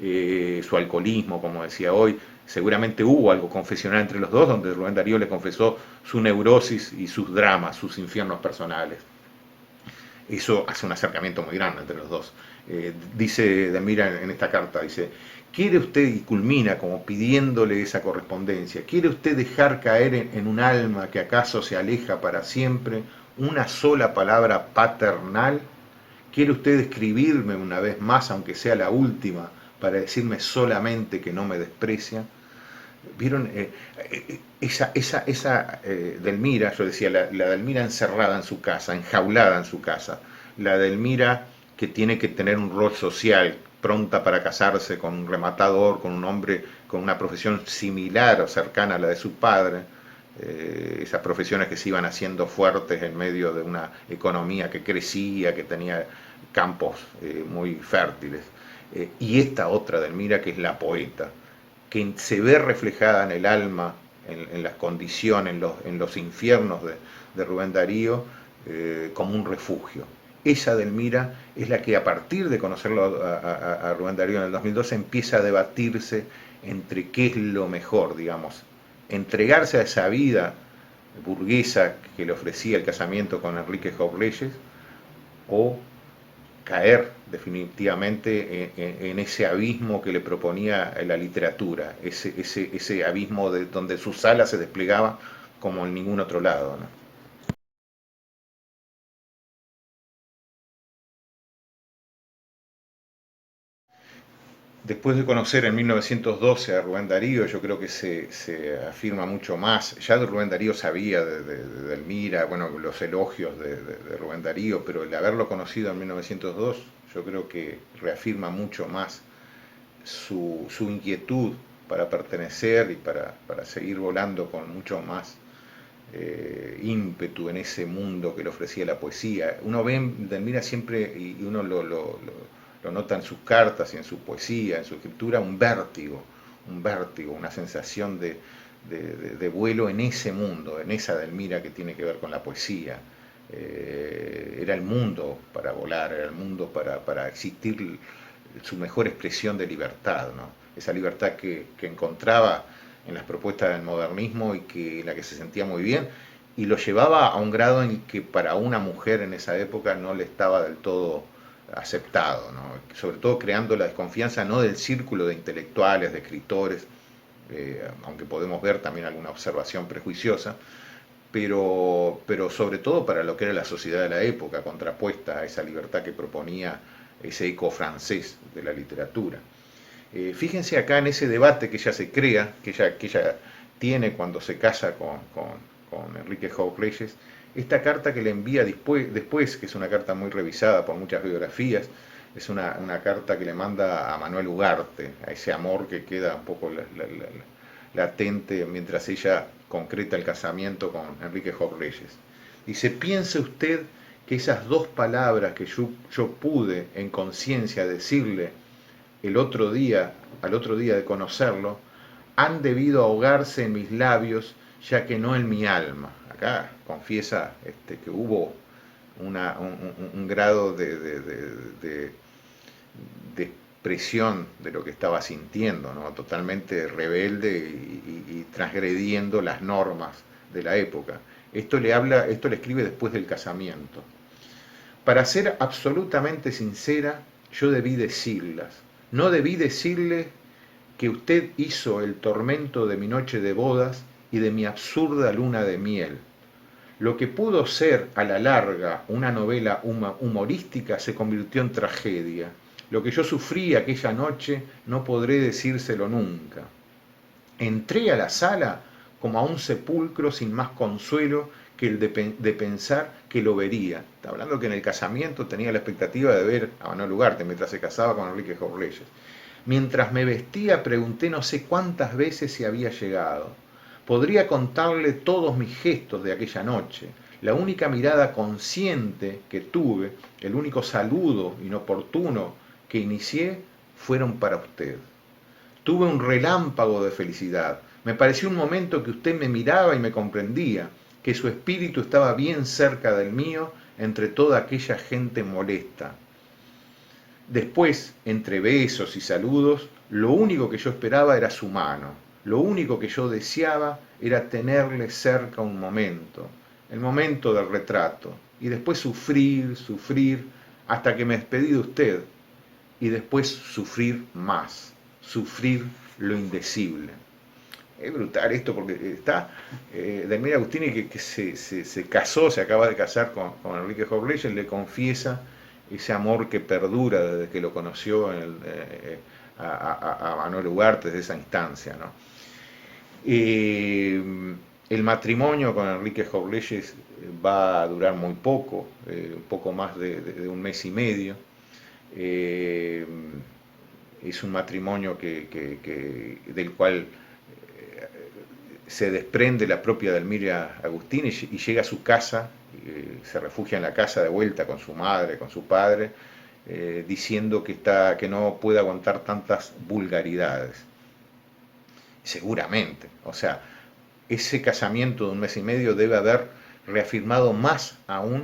Su alcoholismo, como decía hoy, seguramente hubo algo confesional entre los dos, donde Rubén Darío le confesó su neurosis y sus dramas, sus infiernos personales. Eso hace un acercamiento muy grande entre los dos. Dice Delmira en esta carta, dice: ¿quiere usted, y culmina como pidiéndole esa correspondencia, quiere usted dejar caer en un alma que acaso se aleja para siempre una sola palabra paternal? ¿Quiere usted escribirme una vez más, aunque sea la última, para decirme solamente que no me desprecia? ¿Vieron? Esa Delmira, yo decía, la Delmira encerrada en su casa, enjaulada en su casa, la Delmira que tiene que tener un rol social, pronta para casarse con un rematador, con un hombre con una profesión similar o cercana a la de su padre, esas profesiones que se iban haciendo fuertes en medio de una economía que crecía, que tenía campos muy fértiles. Y esta otra Delmira, que es la poeta, que se ve reflejada en el alma, en las condiciones, en los infiernos de Rubén Darío, como un refugio. Esa Delmira es la que, a partir de conocerlo a Rubén Darío en el 2012, empieza a debatirse entre qué es lo mejor, digamos, entregarse a esa vida burguesa que le ofrecía el casamiento con Enrique Hop Reyes, o caer definitivamente en ese abismo que le proponía la literatura, ese abismo donde sus alas se desplegaban como en ningún otro lado, ¿no? Después de conocer en 1912 a Rubén Darío, yo creo que se afirma mucho más. Ya de Rubén Darío sabía de Elmira, bueno, los elogios de Rubén Darío, pero el haberlo conocido en 1902, yo creo que reafirma mucho más su inquietud para pertenecer y para seguir volando con mucho más ímpetu en ese mundo que le ofrecía la poesía. Uno ve en Delmira siempre, y uno lo nota en sus cartas y en su poesía, en su escritura, un vértigo, una sensación de vuelo en ese mundo, en esa Delmira que tiene que ver con la poesía. Era el mundo para volar, era el mundo para existir su mejor expresión de libertad, ¿no? Esa libertad que encontraba en las propuestas del modernismo y en la que se sentía muy bien, y lo llevaba a un grado en que para una mujer en esa época no le estaba del todo aceptado, ¿no? Sobre todo creando la desconfianza no del círculo de intelectuales, de escritores, aunque podemos ver también alguna observación prejuiciosa, pero sobre todo para lo que era la sociedad de la época, contrapuesta a esa libertad que proponía ese eco francés de la literatura. Fíjense acá en ese debate que ella se crea, que ella tiene cuando se casa con Enrique Job Reyes, esta carta que le envía después, que es una carta muy revisada por muchas biografías, es una carta que le manda a Manuel Ugarte, a ese amor que queda un poco latente mientras ella concreta el casamiento con Enrique Job Reyes. Dice, piense usted que esas dos palabras que yo pude en conciencia decirle al otro día de conocerlo, han debido ahogarse en mis labios, ya que no en mi alma. Acá confiesa que hubo un grado de expresión de lo que estaba sintiendo, ¿no? Totalmente rebelde y transgrediendo las normas de la época. Esto le escribe después del casamiento. Para ser absolutamente sincera, yo debí decirlas. No debí decirle que usted hizo el tormento de mi noche de bodas y de mi absurda luna de miel. Lo que pudo ser a la larga una novela humorística se convirtió en tragedia. Lo que yo sufrí aquella noche no podré decírselo nunca. Entré a la sala como a un sepulcro sin más consuelo que el de pensar que lo vería. Está hablando que en el casamiento tenía la expectativa de ver a Manuel Ugarte mientras se casaba con Enrique Job Reyes. Mientras me vestía pregunté no sé cuántas veces si había llegado. Podría contarle todos mis gestos de aquella noche. La única mirada consciente que tuve, el único saludo inoportuno que inicié, fueron para usted. Tuve un relámpago de felicidad. Me pareció un momento que usted me miraba y me comprendía, que su espíritu estaba bien cerca del mío entre toda aquella gente molesta. Después, entre besos y saludos, lo único que yo esperaba era su mano. Lo único que yo deseaba era tenerle cerca un momento, el momento del retrato, y después sufrir, hasta que me despedí de usted, y después sufrir más, sufrir lo indecible. Es brutal esto porque está Delmira Agustini que se casó, se acaba de casar con Enrique Job Reyes, le confiesa ese amor que perdura desde que lo conoció a Manuel Ugarte desde esa instancia, ¿no? El matrimonio con Enrique Job Reyes va a durar muy poco, un poco más de un mes y medio. Es un matrimonio del cual se desprende la propia Delmira Agustini y llega a su casa, se refugia en la casa de vuelta con su madre, con su padre, diciendo que no puede aguantar tantas vulgaridades. Seguramente, o sea, ese casamiento de un mes y medio debe haber reafirmado más aún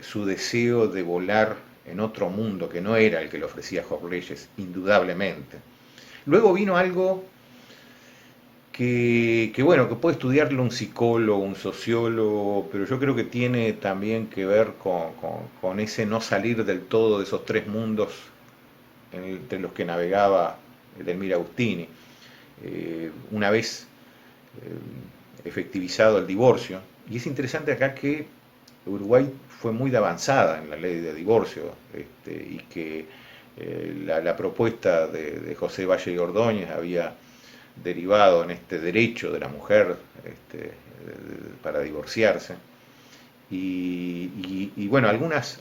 su deseo de volar en otro mundo que no era el que le ofrecía Job Reyes, indudablemente. Luego vino algo bueno, que puede estudiarlo un psicólogo, un sociólogo, pero yo creo que tiene también que ver con ese no salir del todo de esos tres mundos entre los que navegaba Delmira Agustini. Una vez efectivizado el divorcio, y es interesante acá que Uruguay fue muy de avanzada en la ley de divorcio, y que la propuesta de José Valle y Ordóñez había derivado en este derecho de la mujer para divorciarse. Y bueno, algunas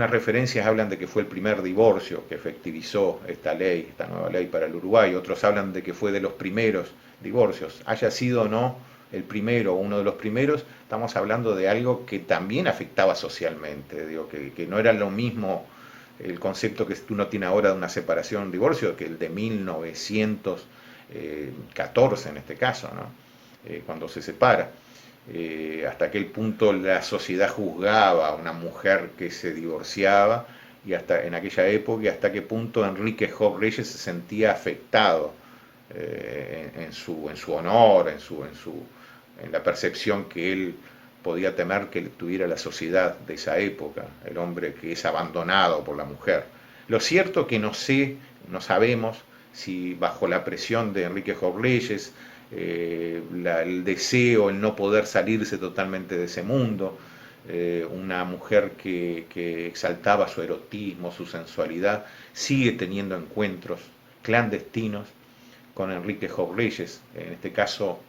referencias hablan de que fue el primer divorcio que efectivizó esta ley, esta nueva ley para el Uruguay. Otros hablan de que fue de los primeros divorcios. Haya sido o no el primero o uno de los primeros, estamos hablando de algo que también afectaba socialmente. Digo, que no era lo mismo el concepto que uno tiene ahora de una separación, un divorcio, que el de 1914 en este caso, ¿no? Cuando se separa. Hasta aquel punto la sociedad juzgaba a una mujer que se divorciaba, y hasta en aquella época, y hasta qué punto Enrique Job Reyes se sentía afectado en su honor, en la percepción que él podía temer que tuviera la sociedad de esa época, el hombre que es abandonado por la mujer. Lo cierto es que no sabemos si bajo la presión de Enrique Jobleyes, el deseo, el no poder salirse totalmente de ese mundo, una mujer que exaltaba su erotismo, su sensualidad, sigue teniendo encuentros clandestinos con Enrique Jobleyes, en este caso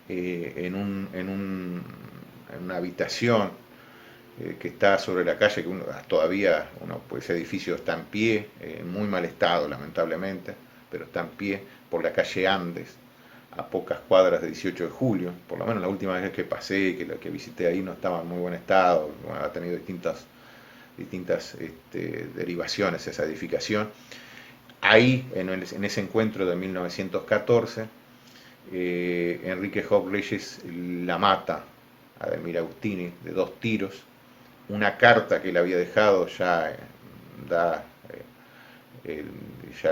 en una habitación que está sobre la calle, que todavía ese edificio está en pie, en muy mal estado lamentablemente, pero está en pie, por la calle Andes, a pocas cuadras de 18 de julio, por lo menos la última vez que pasé, que visité ahí no estaba en muy buen estado, bueno, ha tenido distintas derivaciones esa edificación. Ahí, en ese encuentro de 1914, Enrique Jobleyes la mata a Delmira Agustini de 2 tiros. Una carta que le había dejado ya ya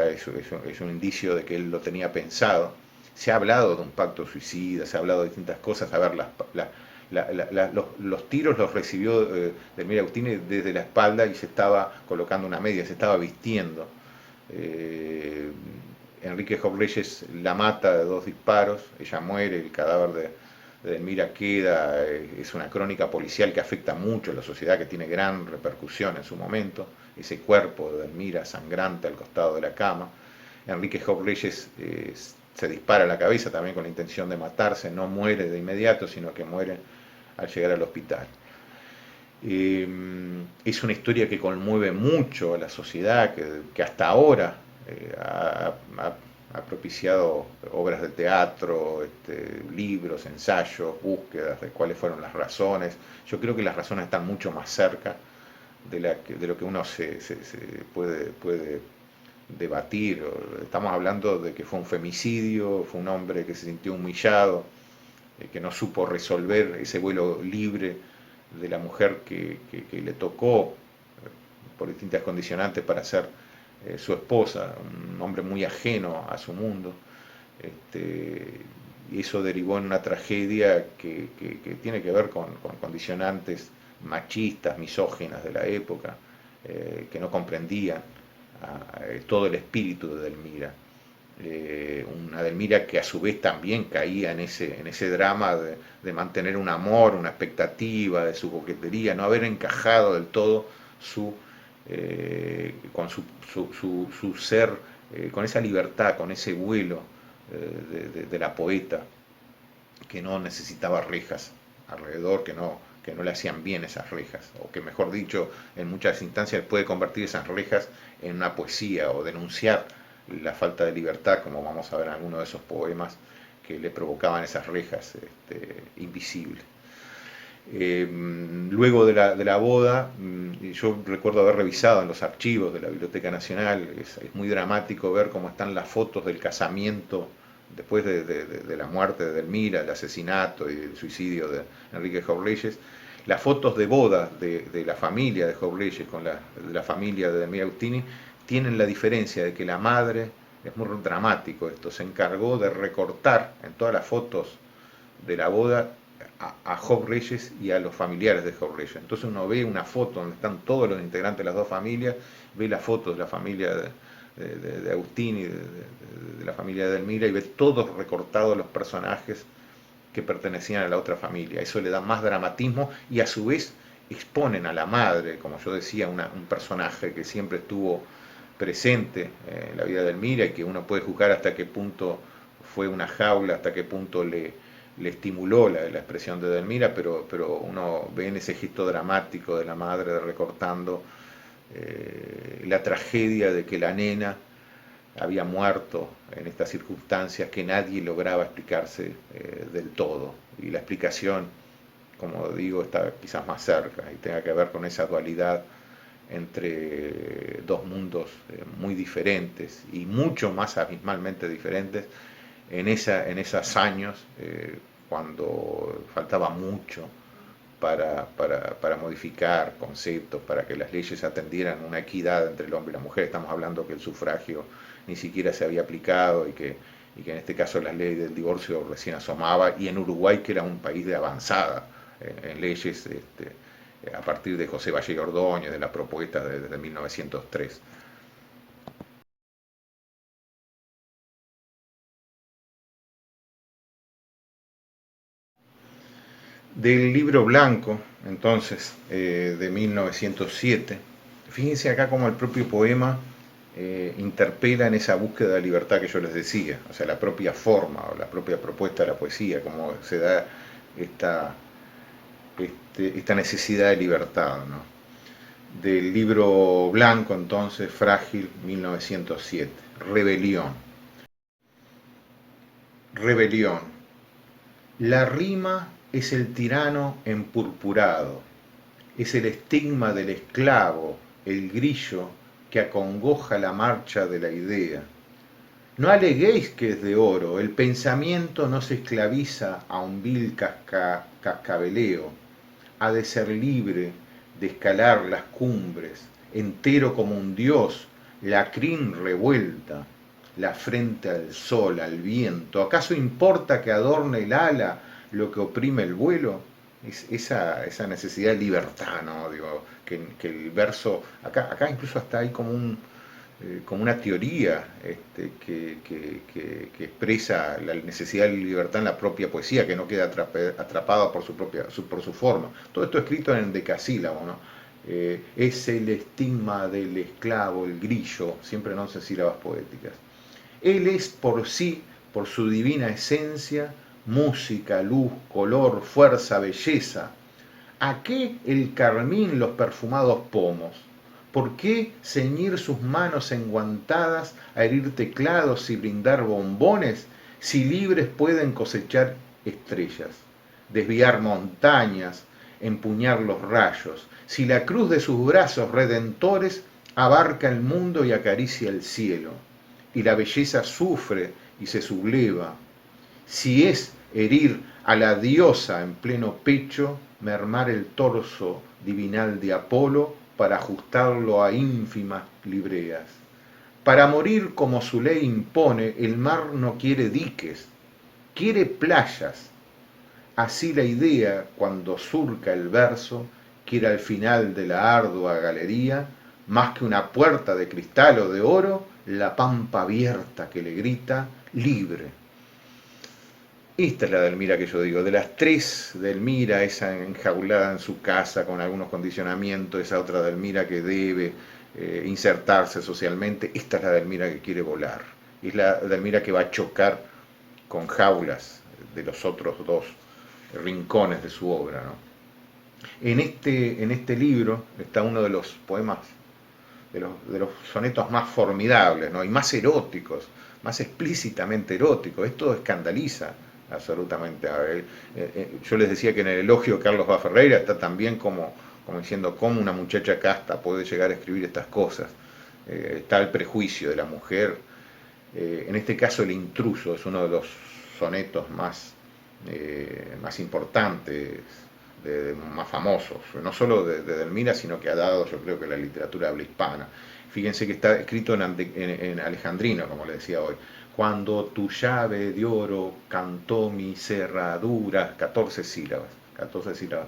es un indicio de que él lo tenía pensado. Se ha hablado de un pacto suicida, se ha hablado de distintas cosas. A ver, los tiros los recibió Delmira Agustini desde la espalda y se estaba colocando una media, se estaba vistiendo. Enrique Jobleyes la mata de 2 disparos, ella muere, el cadáver de Delmira queda, es una crónica policial que afecta mucho a la sociedad, que tiene gran repercusión en su momento, ese cuerpo de Delmira sangrante al costado de la cama. Enrique Jobleyes se dispara a la cabeza también con la intención de matarse, no muere de inmediato, sino que muere al llegar al hospital. Es una historia que conmueve mucho a la sociedad, que hasta ahora ha propiciado obras de teatro, libros, ensayos, búsquedas de cuáles fueron las razones. Yo creo que las razones están mucho más cerca de lo que uno se puede debatir. Estamos hablando de que fue un femicidio, fue un hombre que se sintió humillado, que no supo resolver ese vuelo libre de la mujer que le tocó por distintas condicionantes para ser su esposa, un hombre muy ajeno a su mundo, y eso derivó en una tragedia que tiene que ver con condicionantes machistas, misóginas de la época, que no comprendían todo el espíritu de Delmira. Una Delmira que a su vez también caía en ese drama de mantener un amor, una expectativa, de su coquetería, no haber encajado del todo con su ser, con esa libertad, con ese vuelo de la poeta, que no necesitaba rejas alrededor, que no le hacían bien esas rejas, o que mejor dicho, en muchas instancias puede convertir esas rejas en una poesía o denunciar la falta de libertad, como vamos a ver en algunos de esos poemas que le provocaban esas rejas invisibles. Luego de la boda, yo recuerdo haber revisado en los archivos de la Biblioteca Nacional, es muy dramático ver cómo están las fotos del casamiento después de la muerte de Delmira, el asesinato y el suicidio de Enrique Jobleyes, las fotos de boda de la familia de Jobleyes con la familia de Delmira Agustini tienen la diferencia de que la madre, es muy dramático esto, se encargó de recortar en todas las fotos de la boda a Jobleyes y a los familiares de Jobleyes. Entonces uno ve una foto donde están todos los integrantes de las dos familias, ve las fotos de la familia de Agustini, de la familia de Delmira, y ve todos recortados los personajes que pertenecían a la otra familia. Eso le da más dramatismo y a su vez exponen a la madre, como yo decía, un personaje que siempre estuvo presente en la vida de Delmira y que uno puede juzgar hasta qué punto fue una jaula, hasta qué punto le estimuló la expresión de Delmira, pero uno ve en ese gesto dramático de la madre recortando la tragedia de que la nena había muerto en estas circunstancias que nadie lograba explicarse del todo. Y la explicación, como digo, está quizás más cerca y tenga que ver con esa dualidad entre dos mundos muy diferentes y mucho más abismalmente diferentes en esos años, cuando faltaba mucho para modificar conceptos, para que las leyes atendieran una equidad entre el hombre y la mujer. Estamos hablando que el sufragio ni siquiera se había aplicado y que en este caso la ley del divorcio recién asomaba, y en Uruguay, que era un país de avanzada en leyes a partir de José Valle Ordóñez, de la propuesta desde 1903. Del libro blanco, entonces, de 1907, fíjense acá como el propio poema interpela en esa búsqueda de libertad que yo les decía, o sea, la propia forma o la propia propuesta de la poesía, cómo se da esta, esta necesidad de libertad, ¿no? Del libro blanco, entonces, Frágil, 1907, Rebelión. Rebelión. La rima es el tirano empurpurado, es el estigma del esclavo, el grillo que acongoja la marcha de la idea. No aleguéis que es de oro, el pensamiento no se esclaviza a un vil cascabeleo, ha de ser libre de escalar las cumbres, entero como un dios, la crin revuelta, la frente al sol, al viento. ¿Acaso importa que adorne el ala lo que oprime el vuelo? Esa necesidad de libertad, ¿no? Digo, que el verso, acá incluso hasta hay como una teoría que expresa la necesidad de libertad en la propia poesía, que no queda atrapada por por su forma. Todo esto escrito en decasílabo, ¿no? Es el estigma del esclavo, el grillo, siempre en 11 sílabas poéticas. Él es por sí, por su divina esencia, música, luz, color, fuerza, belleza. ¿A qué el carmín los perfumados pomos? ¿Por qué ceñir sus manos enguantadas a herir teclados y brindar bombones si libres pueden cosechar estrellas, desviar montañas, empuñar los rayos, si la cruz de sus brazos redentores abarca el mundo y acaricia el cielo, y la belleza sufre y se subleva, si es herir a la diosa en pleno pecho, mermar el torso divinal de Apolo para ajustarlo a ínfimas libreas. Para morir como su ley impone, el mar no quiere diques, quiere playas. Así la idea, cuando surca el verso, quiere al final de la ardua galería, más que una puerta de cristal o de oro, la pampa abierta que le grita, libre. Esta es la Delmira que yo digo, de las tres Delmira, esa enjaulada en su casa con algunos condicionamientos, esa otra Delmira que debe insertarse socialmente, esta es la Delmira que quiere volar, es la Delmira que va a chocar con jaulas de los otros dos rincones de su obra, ¿no? En este libro está uno de los poemas, de los sonetos más formidables, ¿no? Y más eróticos, más explícitamente eróticos. Esto escandaliza absolutamente. Yo les decía que en el elogio de Carlos Baferreira está también como diciendo cómo una muchacha casta puede llegar a escribir estas cosas. Está el prejuicio de la mujer. En este caso, El intruso es uno de los sonetos más importantes, más famosos, no solo de Delmira, sino que ha dado, yo creo que la literatura habla hispana. Fíjense que está escrito en alejandrino, como le decía hoy. Cuando tu llave de oro cantó mi cerradura, 14 sílabas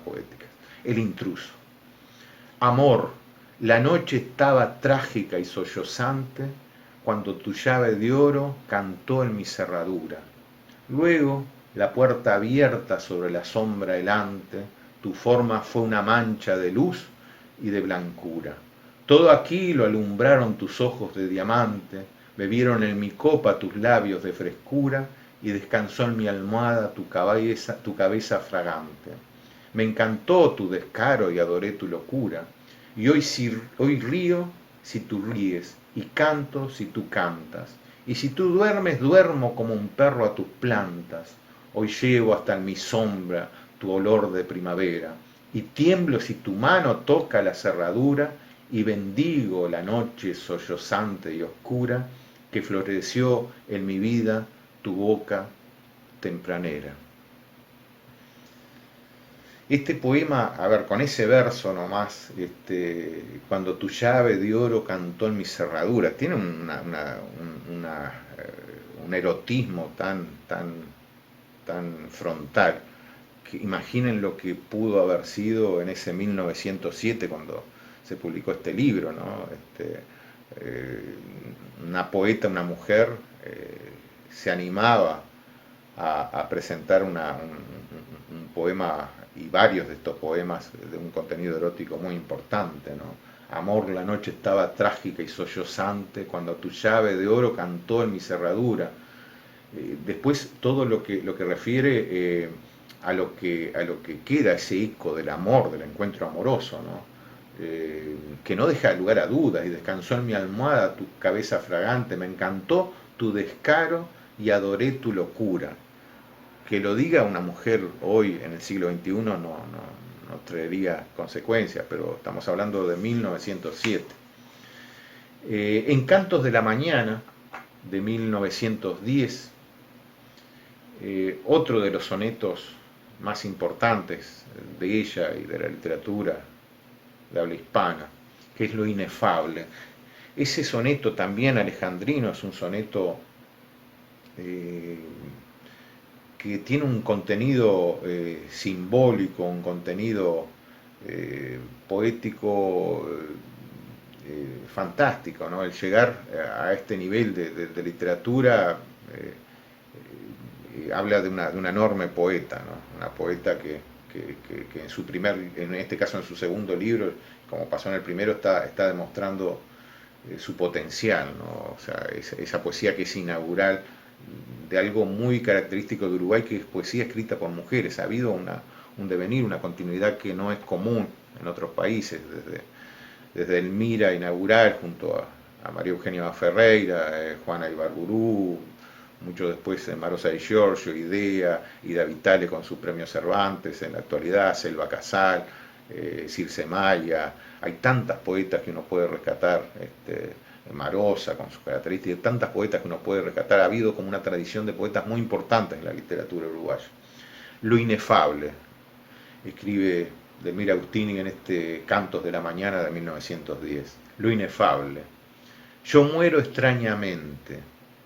poéticas. El intruso. Amor, la noche estaba trágica y sollozante cuando tu llave de oro cantó en mi cerradura. Luego, la puerta abierta sobre la sombra helante, tu forma fue una mancha de luz y de blancura. Todo aquí lo alumbraron tus ojos de diamante, bebieron en mi copa tus labios de frescura y descansó en mi almohada tu cabeza fragante. Me encantó tu descaro y adoré tu locura. Y hoy río si tú ríes, y canto si tú cantas. Y si tú duermes, duermo como un perro a tus plantas. Hoy llevo hasta en mi sombra tu olor de primavera. Y tiemblo si tu mano toca la cerradura, y bendigo la noche sollozante y oscura que floreció en mi vida tu boca tempranera. Este poema, a ver, con ese verso nomás, cuando tu llave de oro cantó en mi cerradura, tiene un erotismo tan frontal, que imaginen lo que pudo haber sido en ese 1907 cuando se publicó este libro, ¿no? Eh, una poeta, una mujer, se animaba a presentar un poema y varios de estos poemas de un contenido erótico muy importante, ¿no? Amor, la noche estaba trágica y sollozante cuando tu llave de oro cantó en mi cerradura. Después todo lo que refiere a lo que queda, ese eco del amor, del encuentro amoroso, ¿no? Que no deja lugar a dudas, y descansó en mi almohada tu cabeza fragante, me encantó tu descaro y adoré tu locura. Que lo diga una mujer hoy en el siglo XXI no traería consecuencias, pero estamos hablando de 1907. Encantos de la mañana, de 1910, otro de los sonetos más importantes de ella y de la literatura de habla hispana, que es Lo inefable. Ese soneto también alejandrino es un soneto eh, que tiene un contenido simbólico, un contenido poético fantástico, ¿no? El llegar a este nivel de literatura habla de una enorme poeta, ¿no? Una poeta que en su en este caso en su segundo libro, como pasó en el primero, está demostrando su potencial, ¿no? O sea, esa poesía que es inaugural de algo muy característico de Uruguay, que es poesía escrita por mujeres. Ha habido un devenir, una continuidad que no es común en otros países, desde Elmira inaugural junto a María Eugenia Ferreira, Juana Ibarburú, mucho después Marosa Di Giorgio, Idea, Ida Vitale con su premio Cervantes, en la actualidad Selva Casal, Circe Maya. Hay tantas poetas que uno puede rescatar, Marosa con sus características, tantas poetas que uno puede rescatar. Ha habido como una tradición de poetas muy importantes en la literatura uruguaya. Lo inefable, escribe Delmira Agustini en este Cantos de la Mañana de 1910. Lo inefable. Yo muero extrañamente,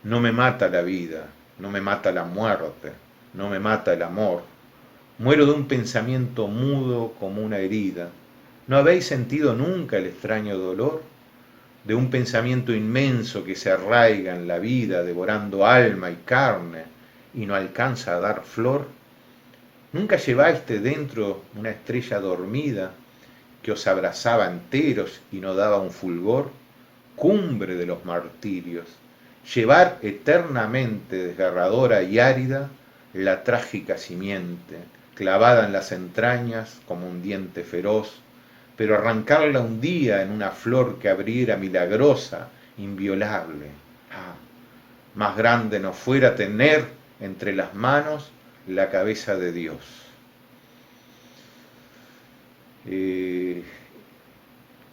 no me mata la vida, no me mata la muerte, no me mata el amor. Muero de un pensamiento mudo como una herida. ¿No habéis sentido nunca el extraño dolor? De un pensamiento inmenso que se arraiga en la vida, devorando alma y carne, y no alcanza a dar flor. ¿Nunca llevaste dentro una estrella dormida que os abrazaba enteros y no daba un fulgor? Cumbre de los martirios, llevar eternamente desgarradora y árida la trágica simiente, clavada en las entrañas como un diente feroz, pero arrancarla un día en una flor que abriera milagrosa, inviolable. Ah, más grande no fuera tener entre las manos la cabeza de Dios.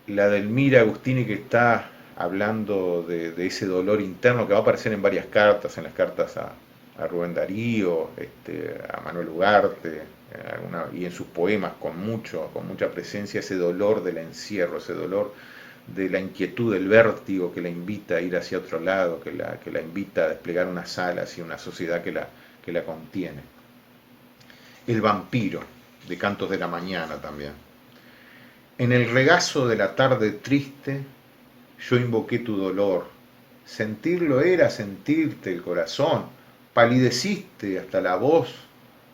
La Delmira Agustini, que está hablando de ese dolor interno que va a aparecer en varias cartas, en las cartas a Rubén Darío, a Manuel Ugarte, y en sus poemas con mucha presencia, ese dolor del encierro, ese dolor de la inquietud, del vértigo que la invita a ir hacia otro lado, que la invita a desplegar unas alas y una sociedad que la contiene. El vampiro, de Cantos de la Mañana también. En el regazo de la tarde triste, yo invoqué tu dolor. Sentirlo era sentirte el corazón. Palideciste hasta la voz,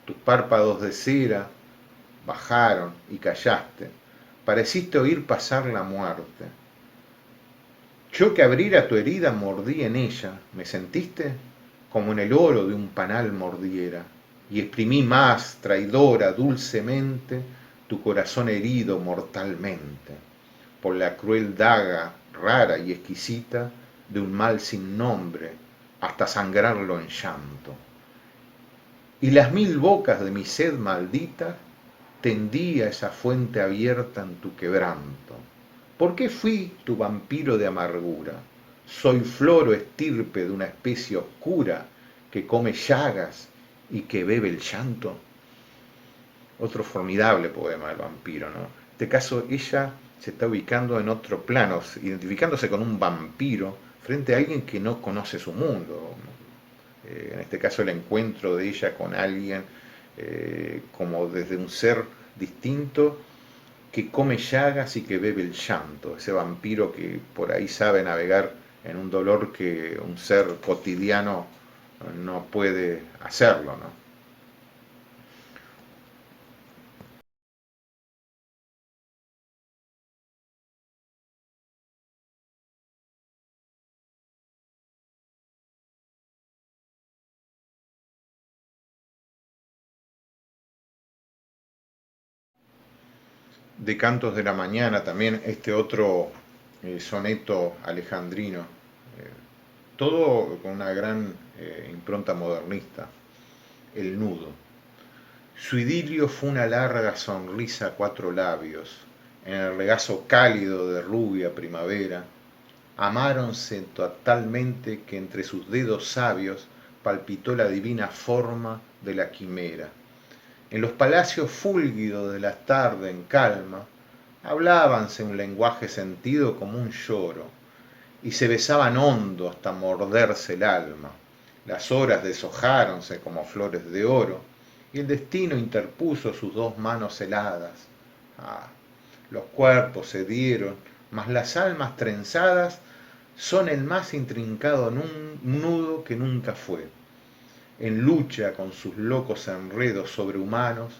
tus párpados de cera bajaron y callaste. Pareciste oír pasar la muerte. Yo que abriera tu herida mordí en ella, ¿me sentiste? Como en el oro de un panal mordiera, y exprimí más, traidora, dulcemente, tu corazón herido mortalmente, por la cruel daga rara y exquisita de un mal sin nombre, hasta sangrarlo en llanto. Y las mil bocas de mi sed maldita tendía esa fuente abierta en tu quebranto. ¿Por qué fui tu vampiro de amargura? Soy flor o estirpe de una especie oscura que come llagas y que bebe el llanto. Otro formidable poema del vampiro, ¿no? En este caso ella se está ubicando en otro plano, identificándose con un vampiro frente a alguien que no conoce su mundo. En este caso el encuentro de ella con alguien como desde un ser distinto que come llagas y que bebe el llanto, ese vampiro que por ahí sabe navegar en un dolor que un ser cotidiano no puede hacerlo, ¿no? De Cantos de la Mañana también este otro soneto alejandrino, todo con una gran impronta modernista, el nudo. Su idilio fue una larga sonrisa a cuatro labios, en el regazo cálido de rubia primavera, amáronse totalmente que entre sus dedos sabios palpitó la divina forma de la quimera. En los palacios fúlgidos de la tarde en calma, hablábanse un lenguaje sentido como un lloro, y se besaban hondo hasta morderse el alma. Las horas deshojáronse como flores de oro, y el destino interpuso sus dos manos heladas. Ah, los cuerpos se dieron, mas las almas trenzadas son el más intrincado nudo que nunca fue. En lucha con sus locos enredos sobrehumanos,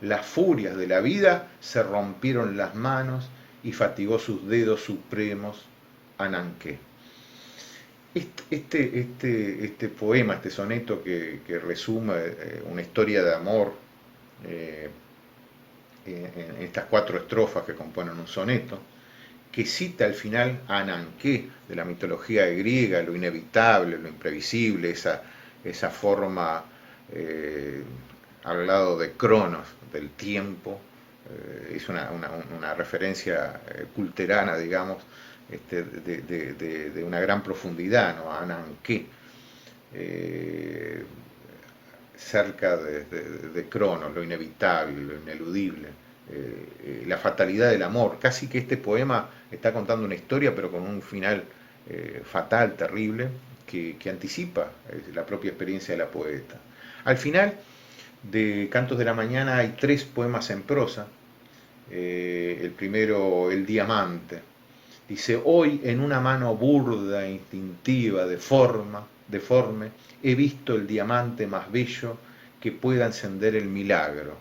las furias de la vida se rompieron las manos y fatigó sus dedos supremos Ananqué. Este poema, este soneto que resume una historia de amor eh, en estas cuatro estrofas que componen un soneto, que cita al final a Ananqué de la mitología griega, lo inevitable, lo imprevisible, esa forma eh, al lado de Cronos, del tiempo, es una referencia culterana, digamos, de una gran profundidad, ¿no? Ananqué, eh, cerca de Cronos, lo inevitable, lo ineludible, la fatalidad del amor. Casi que este poema está contando una historia, pero con un final fatal, terrible, que anticipa la propia experiencia de la poeta. Al final de Cantos de la Mañana hay tres poemas en prosa. El primero, El Diamante. Dice, hoy en una mano burda, instintiva, deforme, he visto el diamante más bello que pueda encender el milagro.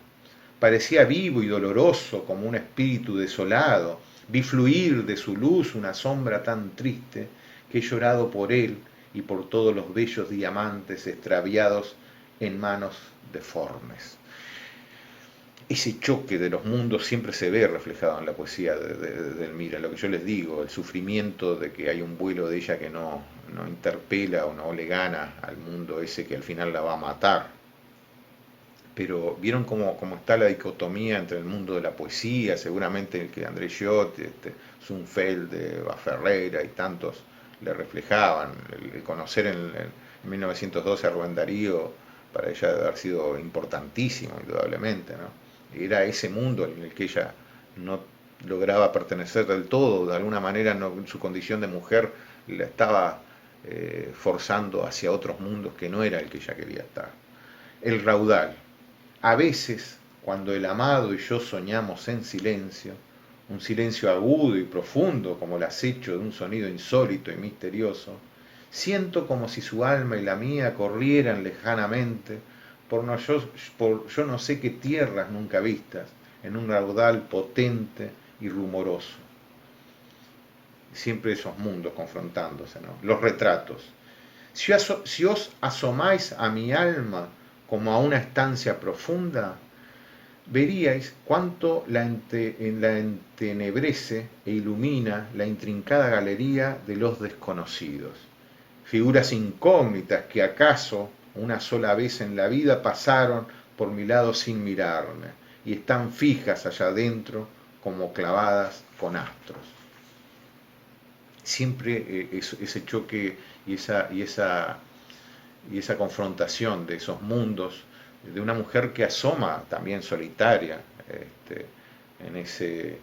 Parecía vivo y doloroso como un espíritu desolado. Vi fluir de su luz una sombra tan triste que he llorado por él y por todos los bellos diamantes extraviados en manos deformes. Ese choque de los mundos siempre se ve reflejado en la poesía de Elmira, lo que yo les digo, el sufrimiento de que hay un vuelo de ella que no interpela o no le gana al mundo ese que al final la va a matar. Pero vieron cómo está la dicotomía entre el mundo de la poesía, seguramente el que André Giotti, Zunfeld, Ferreira y tantos le reflejaban, el conocer en 1912 a Rubén Darío para ella debe haber sido importantísimo, indudablemente, ¿no? Era ese mundo en el que ella no lograba pertenecer del todo, de alguna manera no, su condición de mujer la estaba forzando hacia otros mundos que no era el que ella quería estar. El raudal. A veces, cuando el amado y yo soñamos en silencio, un silencio agudo y profundo como el acecho de un sonido insólito y misterioso, siento como si su alma y la mía corrieran lejanamente por yo no sé qué tierras nunca vistas, en un raudal potente y rumoroso. Siempre esos mundos confrontándose, ¿no? Los retratos. Si os asomáis a mi alma como a una estancia profunda, veríais cuánto la entenebrece e ilumina la intrincada galería de los desconocidos. Figuras incógnitas que acaso una sola vez en la vida pasaron por mi lado sin mirarme y están fijas allá adentro como clavadas con astros. Siempre ese choque y esa confrontación de esos mundos, de una mujer que asoma también solitaria en ese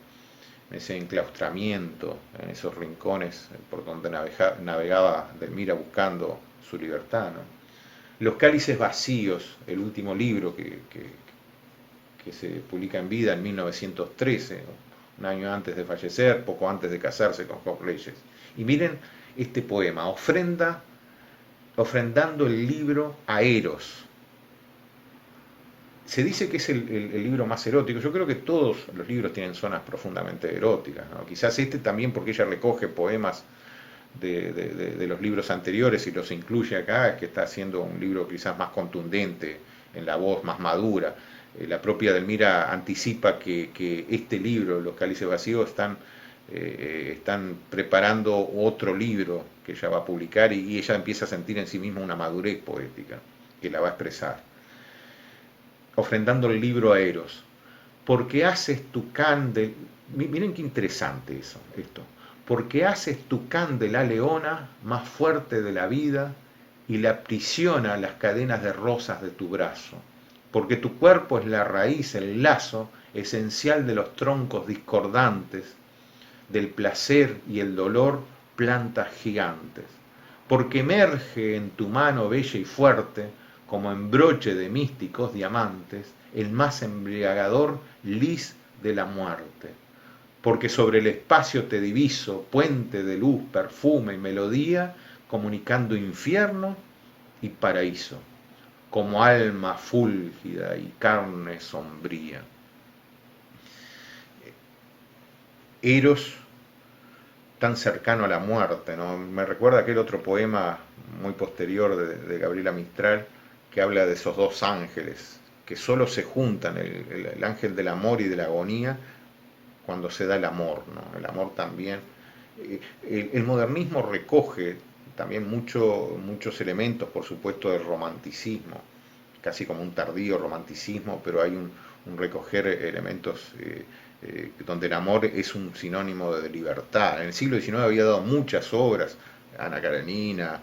enclaustramiento, en esos rincones por donde navegaba Delmira buscando su libertad, ¿no? Los cálices vacíos, el último libro que se publica en vida en 1913, un año antes de fallecer, poco antes de casarse con Job Reyes. Y miren este poema, ofrendando el libro a Eros. Se dice que es el libro más erótico. Yo creo que todos los libros tienen zonas profundamente eróticas, ¿no? Quizás este también porque ella recoge poemas de los libros anteriores y los incluye acá, es que está haciendo un libro quizás más contundente, en la voz más madura. La propia Delmira anticipa que este libro, Los cálices vacíos, están preparando otro libro que ella va a publicar y ella empieza a sentir en sí misma una madurez poética que la va a expresar. Ofrendando el libro a Eros, porque haces tu candel, miren qué interesante esto, porque haces tu candela leona más fuerte de la vida y le aprisiona las cadenas de rosas de tu brazo, porque tu cuerpo es la raíz, el lazo esencial de los troncos discordantes, del placer y el dolor, plantas gigantes, porque emerge en tu mano bella y fuerte, como en broche de místicos diamantes, el más embriagador lis de la muerte. Porque sobre el espacio te diviso, puente de luz, perfume y melodía, comunicando infierno y paraíso, como alma fúlgida y carne sombría. Eros tan cercano a la muerte, ¿no? Me recuerda aquel otro poema muy posterior de Gabriela Mistral, que habla de esos dos ángeles, que solo se juntan, el ángel del amor y de la agonía, cuando se da el amor, ¿no? El amor también. El modernismo recoge también muchos elementos, por supuesto, del romanticismo, casi como un tardío romanticismo, pero hay un recoger elementos donde el amor es un sinónimo de libertad. En el siglo XIX había dado muchas obras, Ana Karenina,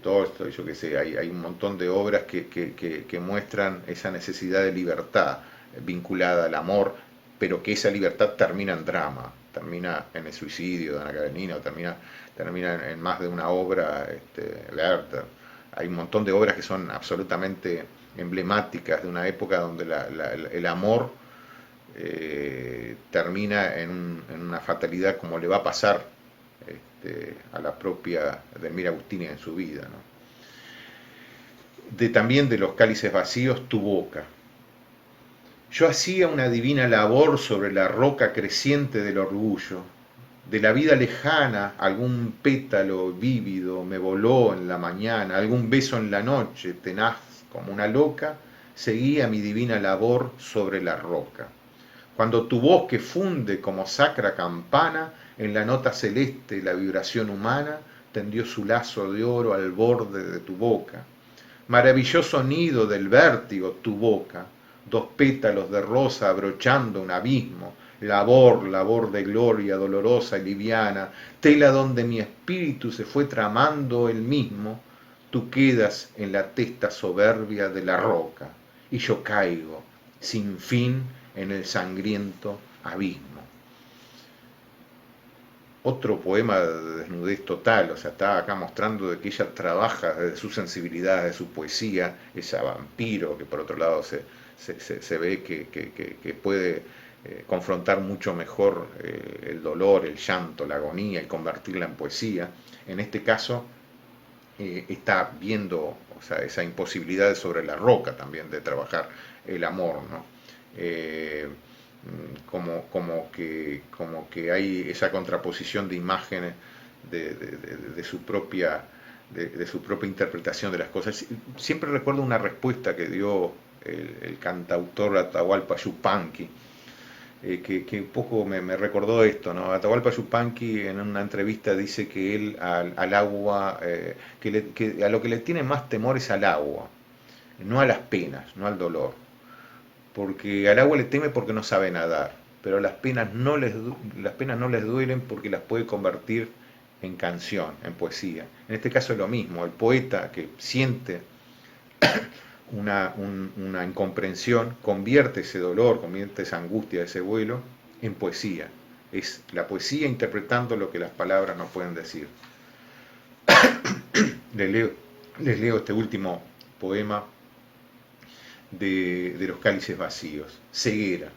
Tolstoy, yo qué sé, hay un montón de obras que muestran esa necesidad de libertad vinculada al amor, pero que esa libertad termina en drama, termina en el suicidio de Ana Karenina, o termina en más de una obra, Werther. Hay un montón de obras que son absolutamente emblemáticas de una época donde el amor termina en una fatalidad, como le va a pasar a la propia Delmira Agustini en su vida, ¿no? También de los cálices vacíos, tu boca. Yo hacía una divina labor sobre la roca creciente del orgullo. De la vida lejana, algún pétalo vívido me voló en la mañana, algún beso en la noche, tenaz como una loca, seguía mi divina labor sobre la roca. Cuando tu voz que funde como sacra campana, en la nota celeste la vibración humana, tendió su lazo de oro al borde de tu boca. Maravilloso nido del vértigo tu boca, dos pétalos de rosa abrochando un abismo, labor de gloria dolorosa y liviana, tela donde mi espíritu se fue tramando él mismo, tú quedas en la testa soberbia de la roca, y yo caigo, sin fin, en el sangriento abismo. Otro poema de desnudez total, o sea, está acá mostrando de que ella trabaja desde su sensibilidad, de su poesía, ese vampiro que por otro lado se ve que puede confrontar mucho mejor el dolor, el llanto, la agonía y convertirla en poesía. En este caso está viendo, o sea, esa imposibilidad sobre la roca también de trabajar el amor, ¿no? Como que hay esa contraposición de imágenes de su propia interpretación de las cosas. Siempre recuerdo una respuesta que dio el cantautor Atahualpa Yupanqui, que un poco me recordó esto, ¿no? Atahualpa Yupanqui en una entrevista dice que él al agua, que a lo que le tiene más temor es al agua, no a las penas, no al dolor, porque al agua le teme porque no sabe nadar, pero las penas no les duelen porque las puede convertir en canción, en poesía. En este caso es lo mismo, el poeta que siente una incomprensión convierte ese dolor, convierte esa angustia, ese vuelo, en poesía. Es la poesía interpretando lo que las palabras no pueden decir. Le leo Les leo este último poema de Los cálices vacíos. Ceguera.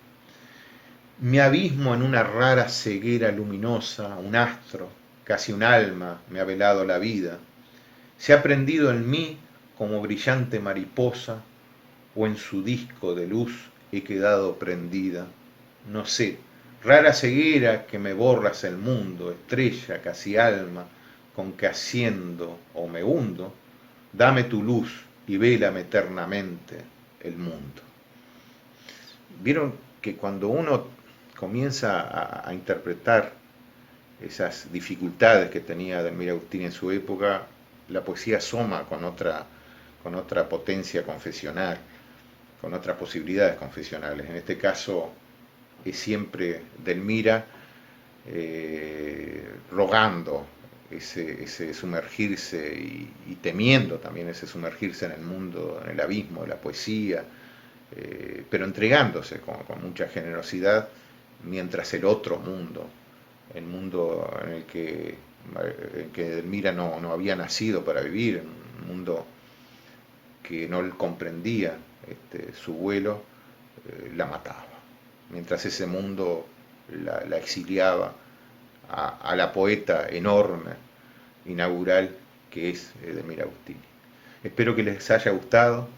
Me abismo en una rara ceguera luminosa, un astro, casi un alma, me ha velado la vida. Se ha prendido en mí como brillante mariposa, o en su disco de luz he quedado prendida. No sé, rara ceguera que me borras el mundo, estrella, casi alma, con que haciendo o me hundo, dame tu luz y vélame eternamente el mundo. Vieron que cuando uno comienza a interpretar esas dificultades que tenía Delmira Agustini en su época, la poesía asoma con otra potencia confesional, con otras posibilidades confesionales. En este caso es siempre Delmira rogando ese sumergirse y temiendo también ese sumergirse en el mundo, en el abismo de la poesía, pero entregándose con mucha generosidad, mientras el otro mundo, el mundo en que Delmira no había nacido para vivir, un mundo que no comprendía su vuelo, la mataba. Mientras ese mundo la exiliaba a la poeta enorme, inaugural, que es Delmira Agustini. Espero que les haya gustado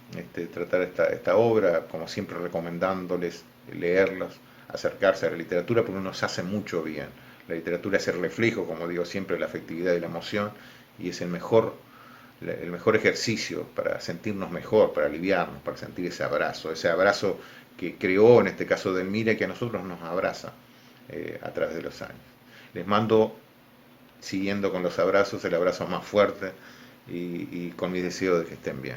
tratar esta obra, como siempre recomendándoles leerlos, acercarse a la literatura, porque nos hace mucho bien. La literatura es el reflejo, como digo siempre, de la afectividad y la emoción, y es el mejor ejercicio para sentirnos mejor, para aliviarnos, para sentir ese abrazo que creó en este caso Delmira y que a nosotros nos abraza a través de los años. Les mando, siguiendo con los abrazos, el abrazo más fuerte y con mi deseo de que estén bien.